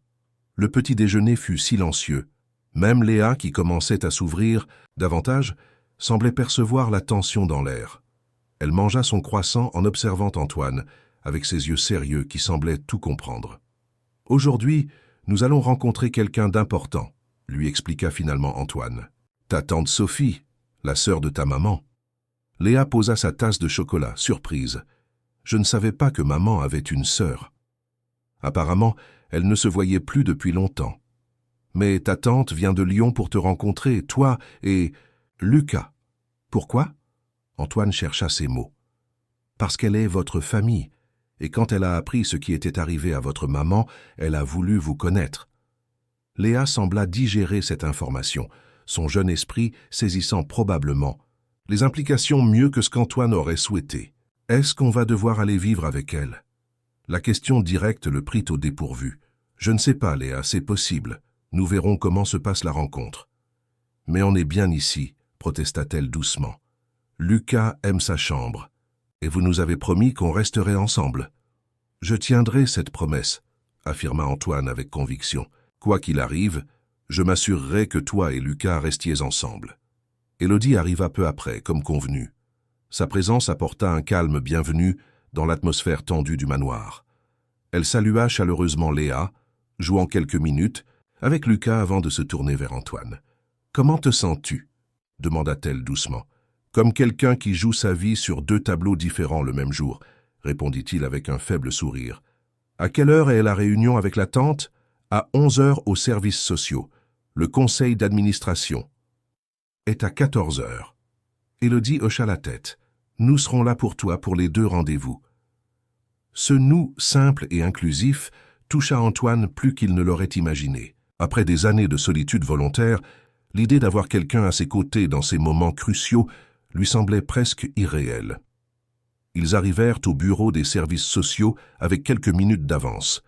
Le petit déjeuner fut silencieux. Même Léa, qui commençait à s'ouvrir davantage, semblait percevoir la tension dans l'air. Elle mangea son croissant en observant Antoine, avec ses yeux sérieux qui semblaient tout comprendre. « Aujourd'hui, nous allons rencontrer quelqu'un d'important », lui expliqua finalement Antoine. « Ta tante Sophie, la sœur de ta maman. » Léa posa sa tasse de chocolat, surprise. « Je ne savais pas que maman avait une sœur. » Apparemment, elle ne se voyait plus depuis longtemps. « Mais ta tante vient de Lyon pour te rencontrer, toi et Lucas. » « Pourquoi ?» Antoine chercha ses mots. « Parce qu'elle est votre famille, et quand elle a appris ce qui était arrivé à votre maman, elle a voulu vous connaître. » Léa sembla digérer cette information, son jeune esprit saisissant probablement les implications mieux que ce qu'Antoine aurait souhaité. « Est-ce qu'on va devoir aller vivre avec elle ?» La question directe le prit au dépourvu. « Je ne sais pas, Léa, c'est possible. Nous verrons comment se passe la rencontre. »« Mais on est bien ici, » protesta-t-elle doucement. « Lucas aime sa chambre, et vous nous avez promis qu'on resterait ensemble. »« Je tiendrai cette promesse, » affirma Antoine avec conviction. « Quoi qu'il arrive, je m'assurerai que toi et Lucas restiez ensemble. » Élodie arriva peu après, comme convenu. Sa présence apporta un calme bienvenu dans l'atmosphère tendue du manoir. Elle salua chaleureusement Léa, jouant quelques minutes avec Lucas avant de se tourner vers Antoine. « Comment te sens-tu » demanda-t-elle doucement. « Comme quelqu'un qui joue sa vie sur 2 tableaux différents le même jour, » répondit-il avec un faible sourire. « À quelle heure est la réunion avec la tante ?»« À 11 heures aux services sociaux. Le conseil d'administration est à 14 heures. » Élodie hocha la tête. « Nous serons là pour toi pour les 2 rendez-vous. » Ce « nous » simple et inclusif toucha Antoine plus qu'il ne l'aurait imaginé. Après des années de solitude volontaire, l'idée d'avoir quelqu'un à ses côtés dans ces moments cruciaux lui semblait presque irréelle. Ils arrivèrent au bureau des services sociaux avec quelques minutes d'avance.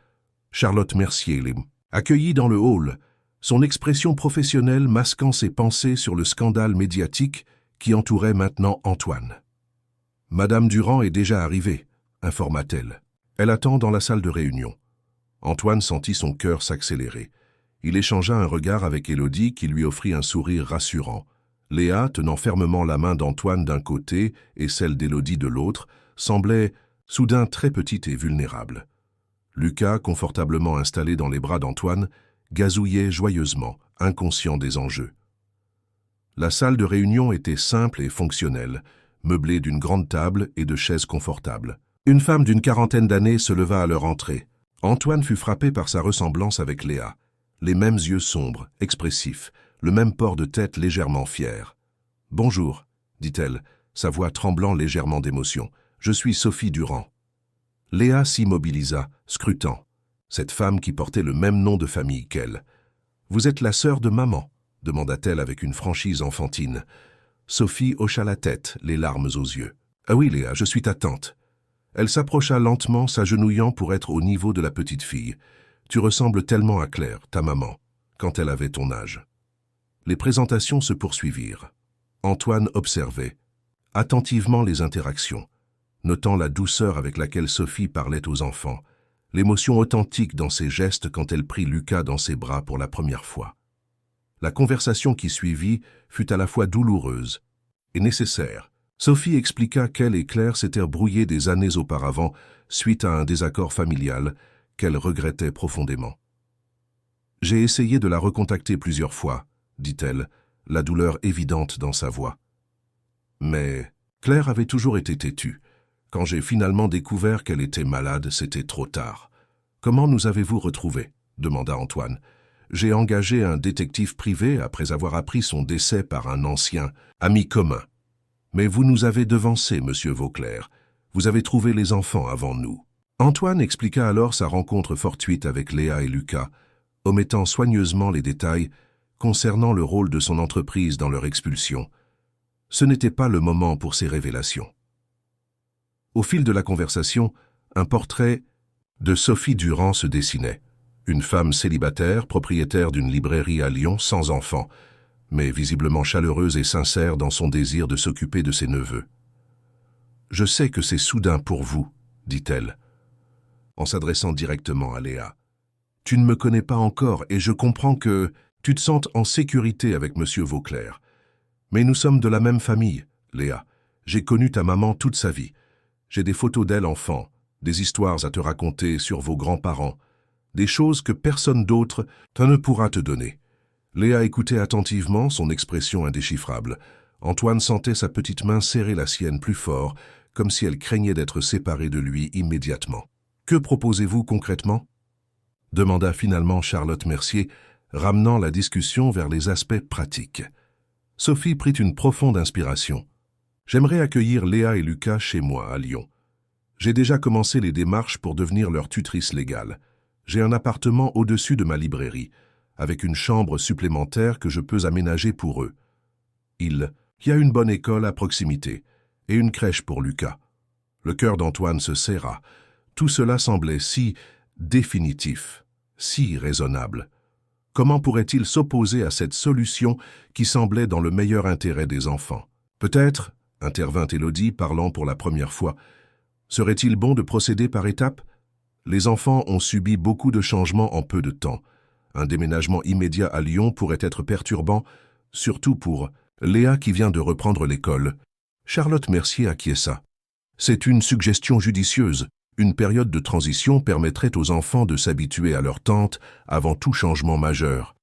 Charlotte Mercier les accueillit dans le hall, son expression professionnelle masquant ses pensées sur le scandale médiatique qui entourait maintenant Antoine. « Madame Durand est déjà arrivée », informa-t-elle. « Elle attend dans la salle de réunion. » Antoine sentit son cœur s'accélérer. Il échangea un regard avec Élodie qui lui offrit un sourire rassurant. Léa, tenant fermement la main d'Antoine d'un côté et celle d'Élodie de l'autre, semblait soudain très petite et vulnérable. Lucas, confortablement installé dans les bras d'Antoine, gazouillait joyeusement, inconscient des enjeux. La salle de réunion était simple et fonctionnelle, meublée d'une grande table et de chaises confortables. Une femme d'une 40aine d'années se leva à leur entrée. Antoine fut frappé par sa ressemblance avec Léa. Les mêmes yeux sombres, expressifs, le même port de tête légèrement fier. « Bonjour », dit-elle, sa voix tremblant légèrement d'émotion. « Je suis Sophie Durand. » Léa s'immobilisa, scrutant. Cette femme qui portait le même nom de famille qu'elle. « Vous êtes la sœur de maman ?» demanda-t-elle avec une franchise enfantine. Sophie hocha la tête, les larmes aux yeux. « Ah oui, Léa, je suis ta tante. » Elle s'approcha lentement, s'agenouillant pour être au niveau de la petite fille. « Tu ressembles tellement à Claire, ta maman, quand elle avait ton âge. » Les présentations se poursuivirent. Antoine observait attentivement les interactions, notant la douceur avec laquelle Sophie parlait aux enfants, l'émotion authentique dans ses gestes quand elle prit Lucas dans ses bras pour la première fois. La conversation qui suivit fut à la fois douloureuse et nécessaire. Sophie expliqua qu'elle et Claire s'étaient brouillées des années auparavant suite à un désaccord familial qu'elle regrettait profondément. « J'ai essayé de la recontacter plusieurs fois, dit-elle, la douleur évidente dans sa voix. Mais Claire avait toujours été têtue. Quand j'ai finalement découvert qu'elle était malade, c'était trop tard. « Comment nous avez-vous retrouvés ?» demanda Antoine. « J'ai engagé un détective privé après avoir appris son décès par un ancien ami commun. Mais vous nous avez devancés, monsieur Vauclair. Vous avez trouvé les enfants avant nous. » Antoine expliqua alors sa rencontre fortuite avec Léa et Lucas, omettant soigneusement les détails concernant le rôle de son entreprise dans leur expulsion. Ce n'était pas le moment pour ces révélations. Au fil de la conversation, un portrait de Sophie Durand se dessinait. Une femme célibataire, propriétaire d'une librairie à Lyon, sans enfant, mais visiblement chaleureuse et sincère dans son désir de s'occuper de ses neveux. « Je sais que c'est soudain pour vous, » dit-elle, en s'adressant directement à Léa. « Tu ne me connais pas encore et je comprends que tu te sentes en sécurité avec monsieur Vauclair. Mais nous sommes de la même famille, Léa. J'ai connu ta maman toute sa vie. J'ai des photos d'elle enfant, des histoires à te raconter sur vos grands-parents, des choses que personne d'autre ne pourra te donner. » Léa écoutait attentivement, son expression indéchiffrable. Antoine sentait sa petite main serrer la sienne plus fort, comme si elle craignait d'être séparée de lui immédiatement. « Que proposez-vous concrètement ?» demanda finalement Charlotte Mercier, ramenant la discussion vers les aspects pratiques. Sophie prit une profonde inspiration. « J'aimerais accueillir Léa et Lucas chez moi, à Lyon. J'ai déjà commencé les démarches pour devenir leur tutrice légale. J'ai un appartement au-dessus de ma librairie, avec une chambre supplémentaire que je peux aménager pour eux. Il y a une bonne école à proximité et une crèche pour Lucas. » Le cœur d'Antoine se serra. Tout cela semblait si définitif, si raisonnable. Comment pourrait-il s'opposer à cette solution qui semblait dans le meilleur intérêt des enfants? « Peut-être, » intervint Élodie, parlant pour la première fois, « serait-il bon de procéder par étapes? Les enfants ont subi beaucoup de changements en peu de temps. Un déménagement immédiat à Lyon pourrait être perturbant, surtout pour Léa qui vient de reprendre l'école. » Charlotte Mercier acquiesça. « C'est une suggestion judicieuse. Une période de transition permettrait aux enfants de s'habituer à leur tante avant tout changement majeur. »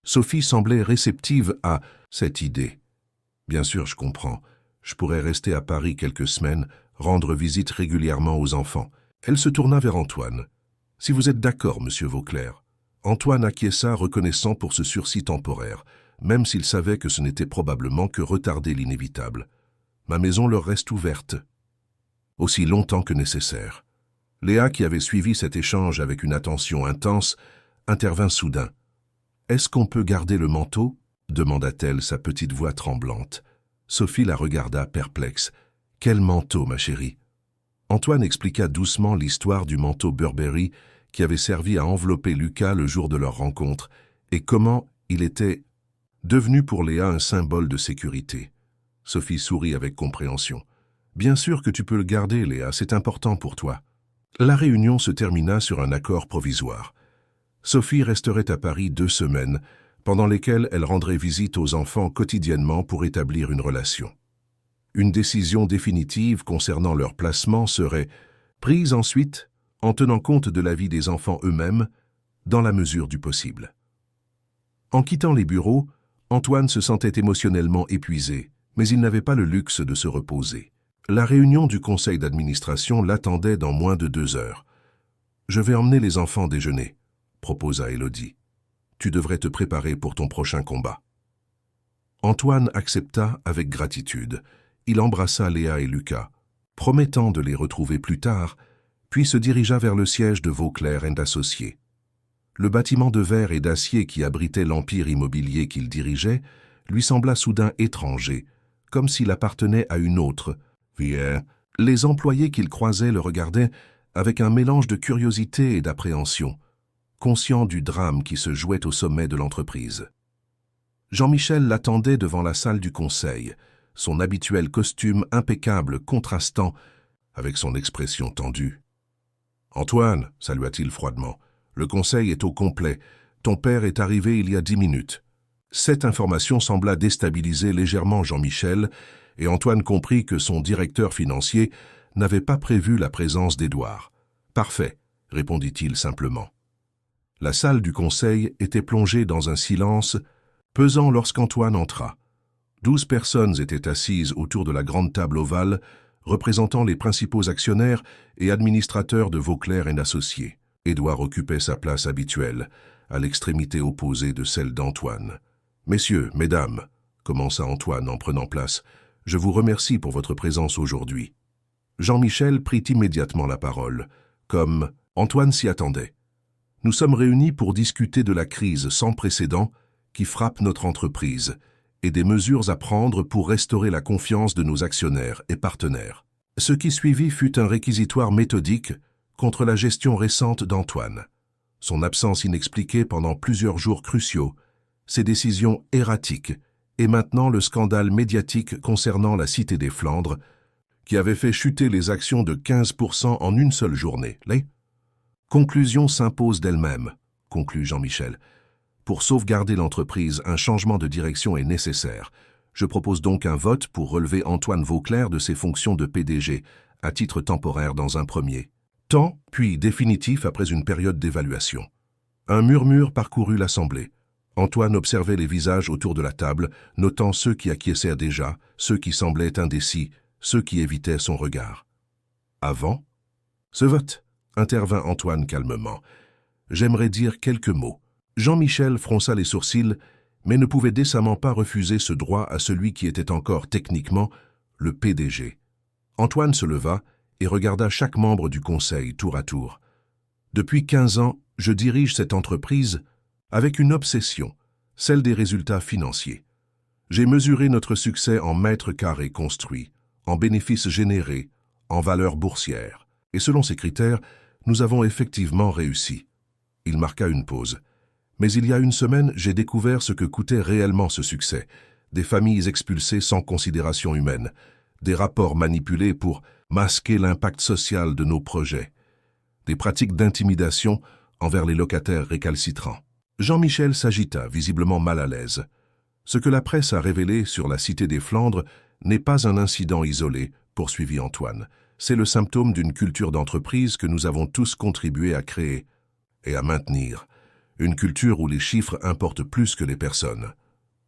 Sophie semblait réceptive à cette idée. « Bien sûr, je comprends. Je pourrais rester à Paris quelques semaines, rendre visite régulièrement aux enfants. » Elle se tourna vers Antoine. « Si vous êtes d'accord, monsieur Vauclair. » Antoine acquiesça, reconnaissant pour ce sursis temporaire, même s'il savait que ce n'était probablement que retarder l'inévitable. « Ma maison leur reste ouverte. » Aussi longtemps que nécessaire. Léa, qui avait suivi cet échange avec une attention intense, intervint soudain. « Est-ce qu'on peut garder le manteau ?» demanda-t-elle, sa petite voix tremblante. Sophie la regarda perplexe. « Quel manteau, ma chérie ?» Antoine expliqua doucement l'histoire du manteau Burberry qui avait servi à envelopper Lucas le jour de leur rencontre et comment il était devenu pour Léa un symbole de sécurité. Sophie sourit avec compréhension. « Bien sûr que tu peux le garder, Léa, c'est important pour toi. » La réunion se termina sur un accord provisoire. Sophie resterait à Paris 2 semaines, pendant lesquelles elle rendrait visite aux enfants quotidiennement pour établir une relation. Une décision définitive concernant leur placement serait prise ensuite en tenant compte de la vie des enfants eux-mêmes, dans la mesure du possible. En quittant les bureaux, Antoine se sentait émotionnellement épuisé, mais il n'avait pas le luxe de se reposer. La réunion du conseil d'administration l'attendait dans moins de 2 heures. « Je vais emmener les enfants déjeuner », proposa Élodie. « Tu devrais te préparer pour ton prochain combat. » Antoine accepta avec gratitude. Il embrassa Léa et Lucas, promettant de les retrouver plus tard, puis se dirigea vers le siège de Vauclair & Associés. Le bâtiment de verre et d'acier qui abritait l'empire immobilier qu'il dirigeait lui sembla soudain étranger, comme s'il appartenait à une autre vie. Les employés qu'il croisait le regardaient avec un mélange de curiosité et d'appréhension, conscients du drame qui se jouait au sommet de l'entreprise. Jean-Michel l'attendait devant la salle du conseil, son habituel costume impeccable contrastant avec son expression tendue. « Antoine, salua-t-il froidement, le conseil est au complet. Ton père est arrivé il y a 10 minutes. » Cette information sembla déstabiliser légèrement Jean-Michel, et Antoine comprit que son directeur financier n'avait pas prévu la présence d'Édouard. « Parfait, » répondit-il simplement. La salle du conseil était plongée dans un silence pesant lorsqu'Antoine entra. 12 personnes étaient assises autour de la grande table ovale, représentant les principaux actionnaires et administrateurs de Vauclair & Associés. Édouard occupait sa place habituelle, à l'extrémité opposée de celle d'Antoine. « Messieurs, mesdames, » commença Antoine en prenant place, « je vous remercie pour votre présence aujourd'hui. » Jean-Michel prit immédiatement la parole, comme Antoine s'y attendait. « Nous sommes réunis pour discuter de la crise sans précédent qui frappe notre entreprise et des mesures à prendre pour restaurer la confiance de nos actionnaires et partenaires. » Ce qui suivit fut un réquisitoire méthodique contre la gestion récente d'Antoine. Son absence inexpliquée pendant plusieurs jours cruciaux, ses décisions erratiques et maintenant le scandale médiatique concernant la Cité des Flandres qui avait fait chuter les actions de 15% en une seule journée. Les conclusions s'imposent d'elles-mêmes, conclut Jean-Michel. Pour sauvegarder l'entreprise, un changement de direction est nécessaire. Je propose donc un vote pour relever Antoine Vauclair de ses fonctions de PDG, à titre temporaire dans un premier temps, puis définitif après une période d'évaluation. Un murmure parcourut l'Assemblée. Antoine observait les visages autour de la table, notant ceux qui acquiescèrent déjà, ceux qui semblaient indécis, ceux qui évitaient son regard. Avant ce vote, intervint Antoine calmement. J'aimerais dire quelques mots. Jean-Michel fronça les sourcils, mais ne pouvait décemment pas refuser ce droit à celui qui était encore techniquement le PDG. Antoine se leva et regarda chaque membre du conseil tour à tour. Depuis 15 ans, je dirige cette entreprise avec une obsession, celle des résultats financiers. J'ai mesuré notre succès en mètres carrés construits, en bénéfices générés, en valeur boursière. Et selon ces critères, nous avons effectivement réussi. Il marqua une pause. Mais il y a une semaine, j'ai découvert ce que coûtait réellement ce succès. Des familles expulsées sans considération humaine, des rapports manipulés pour masquer l'impact social de nos projets, des pratiques d'intimidation envers les locataires récalcitrants. Jean-Michel s'agita, visiblement mal à l'aise. Ce que la presse a révélé sur la Cité des Flandres n'est pas un incident isolé, poursuivit Antoine. C'est le symptôme d'une culture d'entreprise que nous avons tous contribué à créer et à maintenir. Une culture où les chiffres importent plus que les personnes.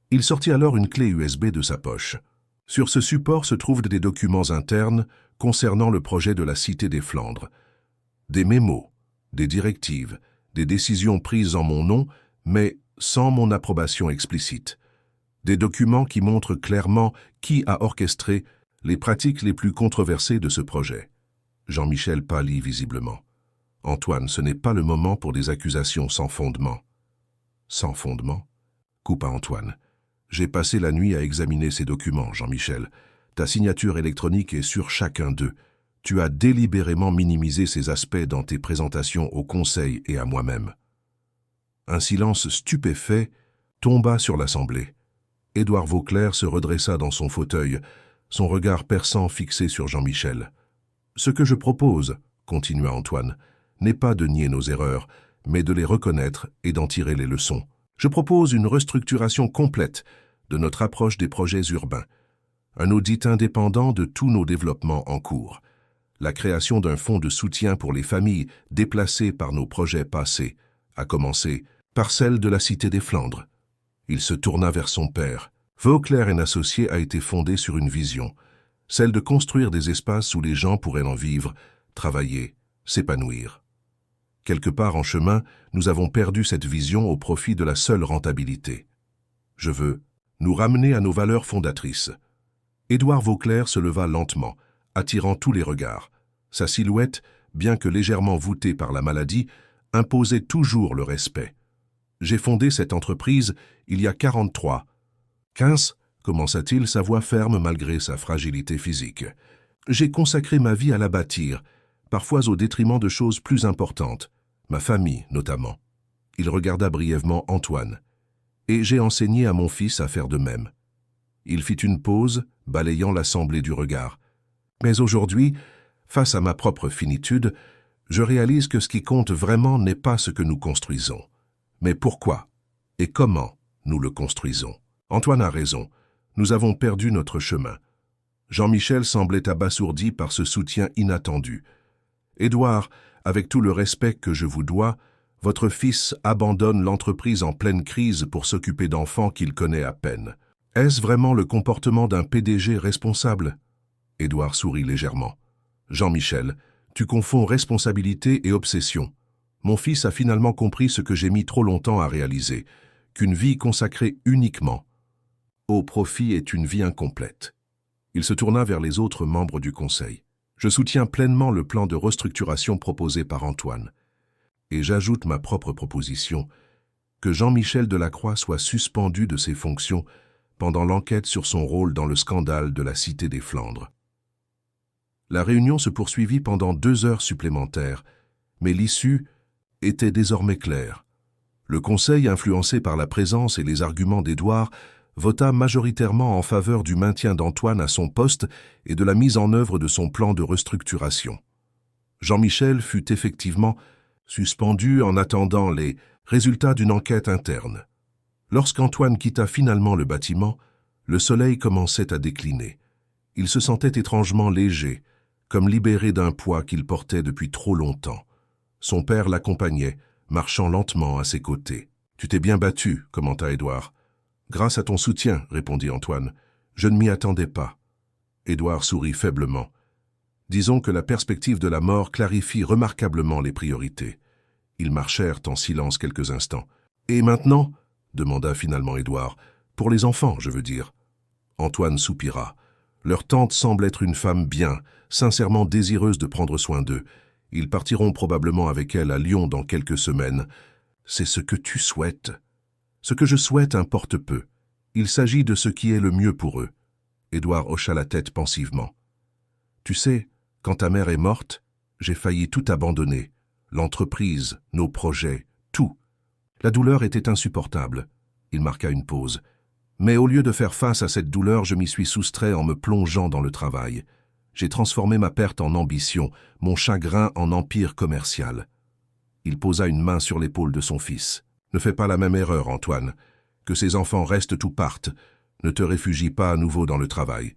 Il sortit alors une clé USB de sa poche. Sur ce support se trouvent des documents internes concernant le projet de la Cité des Flandres. Des mémos, des directives, des décisions prises en mon nom, mais sans mon approbation explicite. Des documents qui montrent clairement qui a orchestré les pratiques les plus controversées de ce projet. Jean-Michel pâlit visiblement. Antoine, ce n'est pas le moment pour des accusations sans fondement. Sans fondement? Coupa Antoine. J'ai passé la nuit à examiner ces documents, Jean-Michel. Ta signature électronique est sur chacun d'eux. Tu as délibérément minimisé ces aspects dans tes présentations au Conseil et à moi-même. Un silence stupéfait tomba sur l'Assemblée. Édouard Vauclair se redressa dans son fauteuil, son regard perçant fixé sur Jean-Michel. « Ce que je propose, » continua Antoine, « n'est pas de nier nos erreurs, mais de les reconnaître et d'en tirer les leçons. Je propose une restructuration complète de notre approche des projets urbains, un audit indépendant de tous nos développements en cours, la création d'un fonds de soutien pour les familles déplacées par nos projets passés, à commencer par celle de la Cité des Flandres. » Il se tourna vers son père. Vauclair & Associés a été fondé sur une vision, celle de construire des espaces où les gens pourraient en vivre, travailler, s'épanouir. Quelque part en chemin, nous avons perdu cette vision au profit de la seule rentabilité. Je veux nous ramener à nos valeurs fondatrices. Édouard Vauclair se leva lentement, attirant tous les regards. Sa silhouette, bien que légèrement voûtée par la maladie, imposait toujours le respect. J'ai fondé cette entreprise il y a 15, commença-t-il, sa voix ferme malgré sa fragilité physique. J'ai consacré ma vie à la bâtir, parfois au détriment de choses plus importantes, ma famille notamment. Il regarda brièvement Antoine. Et j'ai enseigné à mon fils à faire de même. Il fit une pause, balayant l'assemblée du regard. Mais aujourd'hui, face à ma propre finitude, je réalise que ce qui compte vraiment n'est pas ce que nous construisons, mais pourquoi et comment nous le construisons. Antoine a raison, nous avons perdu notre chemin. Jean-Michel semblait abasourdi par ce soutien inattendu. Édouard, avec tout le respect que je vous dois, Votre fils abandonne l'entreprise en pleine crise pour s'occuper d'enfants qu'il connaît à peine. Est-ce vraiment le comportement d'un PDG responsable? Édouard sourit légèrement. Jean-Michel, tu confonds responsabilité et obsession. Mon fils a finalement compris ce que j'ai mis trop longtemps à réaliser, qu'une vie consacrée uniquement au profit est une vie incomplète. Il se tourna vers les autres membres du conseil. Je soutiens pleinement le plan de restructuration proposé par Antoine. Et j'ajoute ma propre proposition, que Jean-Michel Delacroix soit suspendu de ses fonctions pendant l'enquête sur son rôle dans le scandale de la Cité des Flandres. La réunion se poursuivit pendant 2 heures supplémentaires, mais l'issue était désormais claire. Le Conseil, influencé par la présence et les arguments d'Édouard, vota majoritairement en faveur du maintien d'Antoine à son poste et de la mise en œuvre de son plan de restructuration. Jean-Michel fut effectivement suspendu en attendant les résultats d'une enquête interne. Lorsqu'Antoine quitta finalement le bâtiment, le soleil commençait à décliner. Il se sentait étrangement léger, comme libéré d'un poids qu'il portait depuis trop longtemps. Son père l'accompagnait, marchant lentement à ses côtés. « Tu t'es bien battu », commenta Édouard. « Grâce à ton soutien », répondit Antoine. « Je ne m'y attendais pas. » Édouard sourit faiblement. Disons que la perspective de la mort clarifie remarquablement les priorités. Ils marchèrent en silence quelques instants. « Et maintenant ?» demanda finalement Édouard. « Pour les enfants, je veux dire. » Antoine soupira. Leur tante semble être une femme bien, sincèrement désireuse de prendre soin d'eux. Ils partiront probablement avec elle à Lyon dans quelques semaines. C'est ce que tu souhaites. Ce que je souhaite importe peu. Il s'agit de ce qui est le mieux pour eux. Édouard hocha la tête pensivement. Tu sais, quand ta mère est morte, j'ai failli tout abandonner. L'entreprise, nos projets, tout. La douleur était insupportable. Il marqua une pause. Mais au lieu de faire face à cette douleur, je m'y suis soustrait en me plongeant dans le travail. J'ai transformé ma perte en ambition, mon chagrin en empire commercial. Il posa une main sur l'épaule de son fils. Ne fais pas la même erreur, Antoine. Que ces enfants restent ou partent. Ne te réfugie pas à nouveau dans le travail.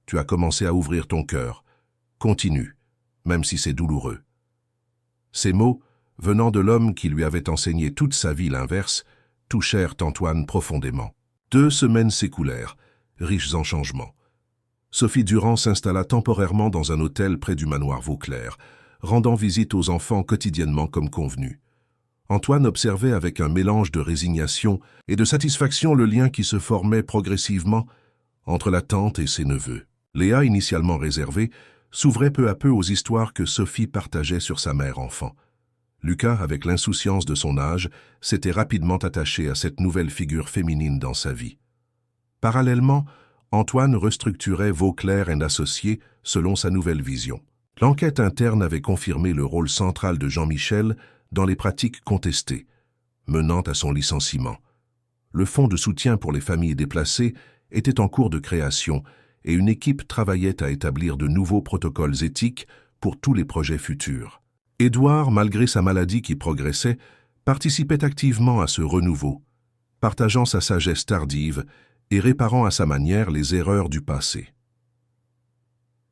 Tu as commencé à ouvrir ton cœur. Continue, même si c'est douloureux. Ces mots, venant de l'homme qui lui avait enseigné toute sa vie l'inverse, touchèrent Antoine profondément. 2 semaines s'écoulèrent, riches en changements. Sophie Durand s'installa temporairement dans un hôtel près du manoir Vauclair, rendant visite aux enfants quotidiennement comme convenu. Antoine observait avec un mélange de résignation et de satisfaction le lien qui se formait progressivement entre la tante et ses neveux. Léa, initialement réservée, s'ouvrait peu à peu aux histoires que Sophie partageait sur sa mère enfant. Lucas, avec l'insouciance de son âge, s'était rapidement attaché à cette nouvelle figure féminine dans sa vie. Parallèlement, Antoine restructurait Vauclair & Associés selon sa nouvelle vision. L'enquête interne avait confirmé le rôle central de Jean-Michel dans les pratiques contestées, menant à son licenciement. Le fonds de soutien pour les familles déplacées était en cours de création et une équipe travaillait à établir de nouveaux protocoles éthiques pour tous les projets futurs. Édouard, malgré sa maladie qui progressait, participait activement à ce renouveau, partageant sa sagesse tardive et réparant à sa manière les erreurs du passé.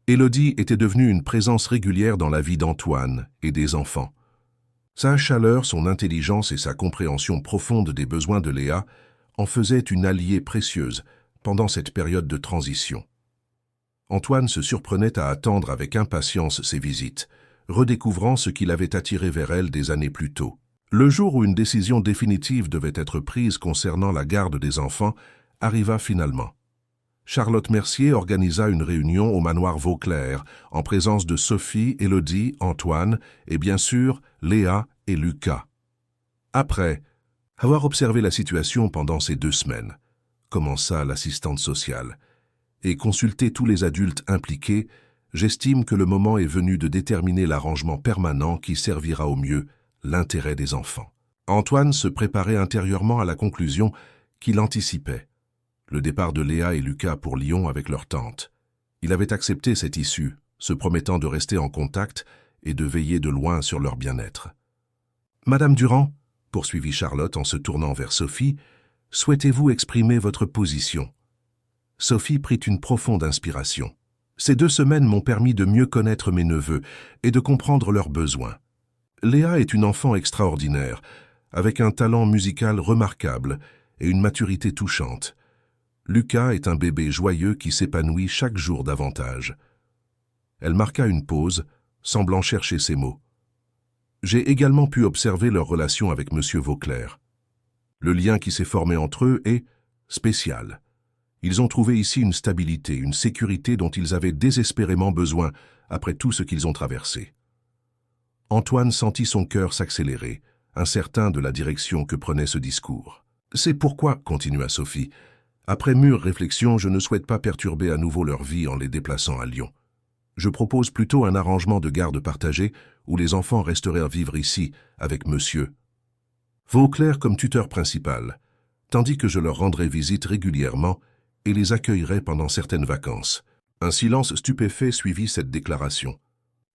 Élodie était devenue une présence régulière dans la vie d'Antoine et des enfants. Sa chaleur, son intelligence et sa compréhension profonde des besoins de Léa en faisaient une alliée précieuse pendant cette période de transition. Antoine se surprenait à attendre avec impatience ses visites, redécouvrant ce qui l'avait attiré vers elle des années plus tôt. Le jour où une décision définitive devait être prise concernant la garde des enfants arriva finalement. Charlotte Mercier organisa une réunion au manoir Vauclair, en présence de Sophie, Élodie, Antoine et bien sûr Léa et Lucas. Après avoir observé la situation pendant ces 2 semaines, commença l'assistante sociale, et consulté tous les adultes impliqués, j'estime que le moment est venu de déterminer l'arrangement permanent qui servira au mieux l'intérêt des enfants. Antoine se préparait intérieurement à la conclusion qu'il anticipait. Le départ de Léa et Lucas pour Lyon avec leur tante. Il avait accepté cette issue, se promettant de rester en contact et de veiller de loin sur leur bien-être. « Madame Durand, » poursuivit Charlotte en se tournant vers Sophie, « souhaitez-vous exprimer votre position ?» Sophie prit une profonde inspiration. « Ces 2 semaines m'ont permis de mieux connaître mes neveux et de comprendre leurs besoins. Léa est une enfant extraordinaire, avec un talent musical remarquable et une maturité touchante. Lucas est un bébé joyeux qui s'épanouit chaque jour davantage. Elle marqua une pause, semblant chercher ses mots. J'ai également pu observer leur relation avec M. Vauclair. Le lien qui s'est formé entre eux est spécial. Ils ont trouvé ici une stabilité, une sécurité dont ils avaient désespérément besoin après tout ce qu'ils ont traversé. Antoine sentit son cœur s'accélérer, incertain de la direction que prenait ce discours. « C'est pourquoi, continua Sophie, après mûre réflexion, je ne souhaite pas perturber à nouveau leur vie en les déplaçant à Lyon. Je propose plutôt un arrangement de garde partagée où les enfants resteraient vivre ici avec monsieur Vauclair comme tuteur principal, tandis que je leur rendrai visite régulièrement et les accueillerai pendant certaines vacances. » Un silence stupéfait suivit cette déclaration.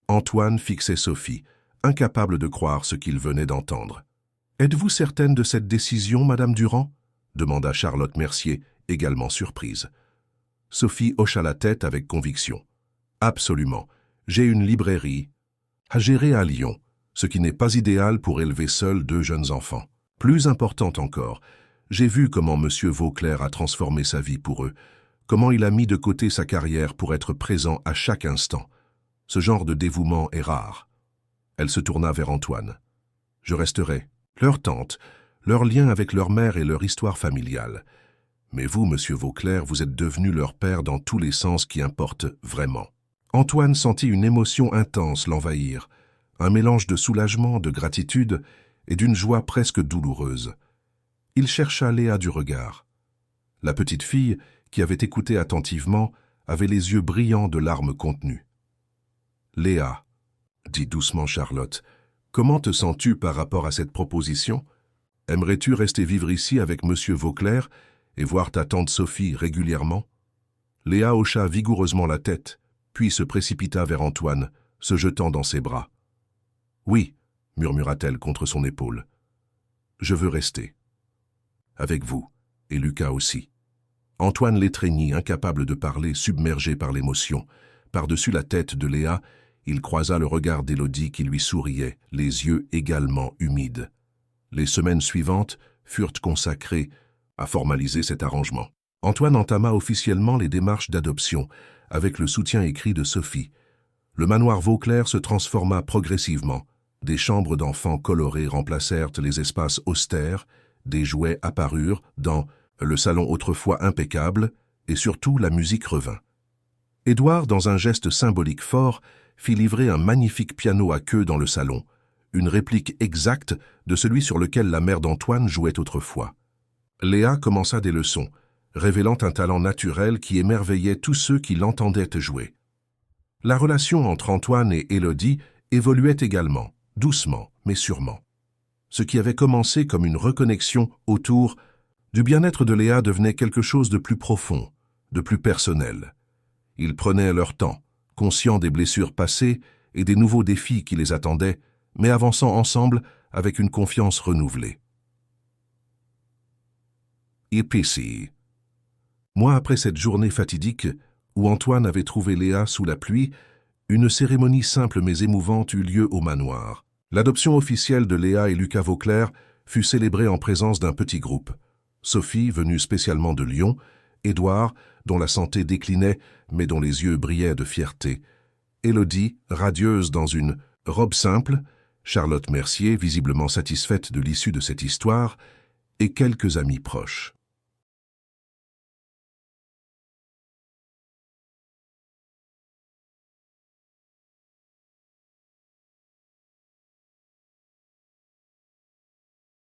Antoine fixait Sophie, incapable de croire ce qu'il venait d'entendre. « Êtes-vous certaine de cette décision, Madame Durand ?» demanda Charlotte Mercier, également surprise. Sophie hocha la tête avec conviction. « Absolument. J'ai une librairie à gérer à Lyon, ce qui n'est pas idéal pour élever seuls 2 jeunes enfants. Plus important encore, j'ai vu comment M. Vauclair a transformé sa vie pour eux, comment il a mis de côté sa carrière pour être présent à chaque instant. Ce genre de dévouement est rare. » Elle se tourna vers Antoine. « Je resterai. Leur tante, leur lien avec leur mère et leur histoire familiale. Mais vous, monsieur Vauclair, vous êtes devenu leur père dans tous les sens qui importent vraiment. » Antoine sentit une émotion intense l'envahir, un mélange de soulagement, de gratitude et d'une joie presque douloureuse. Il chercha Léa du regard. La petite fille, qui avait écouté attentivement, avait les yeux brillants de larmes contenues. « Léa, » dit doucement Charlotte, « comment te sens-tu par rapport à cette proposition? Aimerais-tu rester vivre ici avec monsieur Vauclair et voir ta tante Sophie régulièrement ?» Léa hocha vigoureusement la tête, puis se précipita vers Antoine, se jetant dans ses bras. « Oui, » murmura-t-elle contre son épaule. « Je veux rester. Avec vous, et Lucas aussi. » Antoine l'étreignit, incapable de parler, submergé par l'émotion. Par-dessus la tête de Léa, il croisa le regard d'Élodie qui lui souriait, les yeux également humides. Les semaines suivantes furent consacrées à formaliser cet arrangement. Antoine entama officiellement les démarches d'adoption, avec le soutien écrit de Sophie. Le manoir Vauclair se transforma progressivement. Des chambres d'enfants colorées remplacèrent les espaces austères, des jouets apparurent dans le salon autrefois impeccable, et surtout la musique revint. Édouard, dans un geste symbolique fort, fit livrer un magnifique piano à queue dans le salon, une réplique exacte de celui sur lequel la mère d'Antoine jouait autrefois. Léa commença des leçons, révélant un talent naturel qui émerveillait tous ceux qui l'entendaient jouer. La relation entre Antoine et Élodie évoluait également, doucement mais sûrement. Ce qui avait commencé comme une reconnexion autour du bien-être de Léa devenait quelque chose de plus profond, de plus personnel. Ils prenaient leur temps, conscients des blessures passées et des nouveaux défis qui les attendaient, mais avançant ensemble avec une confiance renouvelée. Épaissie. Mois après cette journée fatidique, où Antoine avait trouvé Léa sous la pluie, une cérémonie simple mais émouvante eut lieu au manoir. L'adoption officielle de Léa et Lucas Vauclair fut célébrée en présence d'un petit groupe. Sophie, venue spécialement de Lyon, Édouard, dont la santé déclinait mais dont les yeux brillaient de fierté, Élodie, radieuse dans une robe simple, Charlotte Mercier, visiblement satisfaite de l'issue de cette histoire, et quelques amis proches.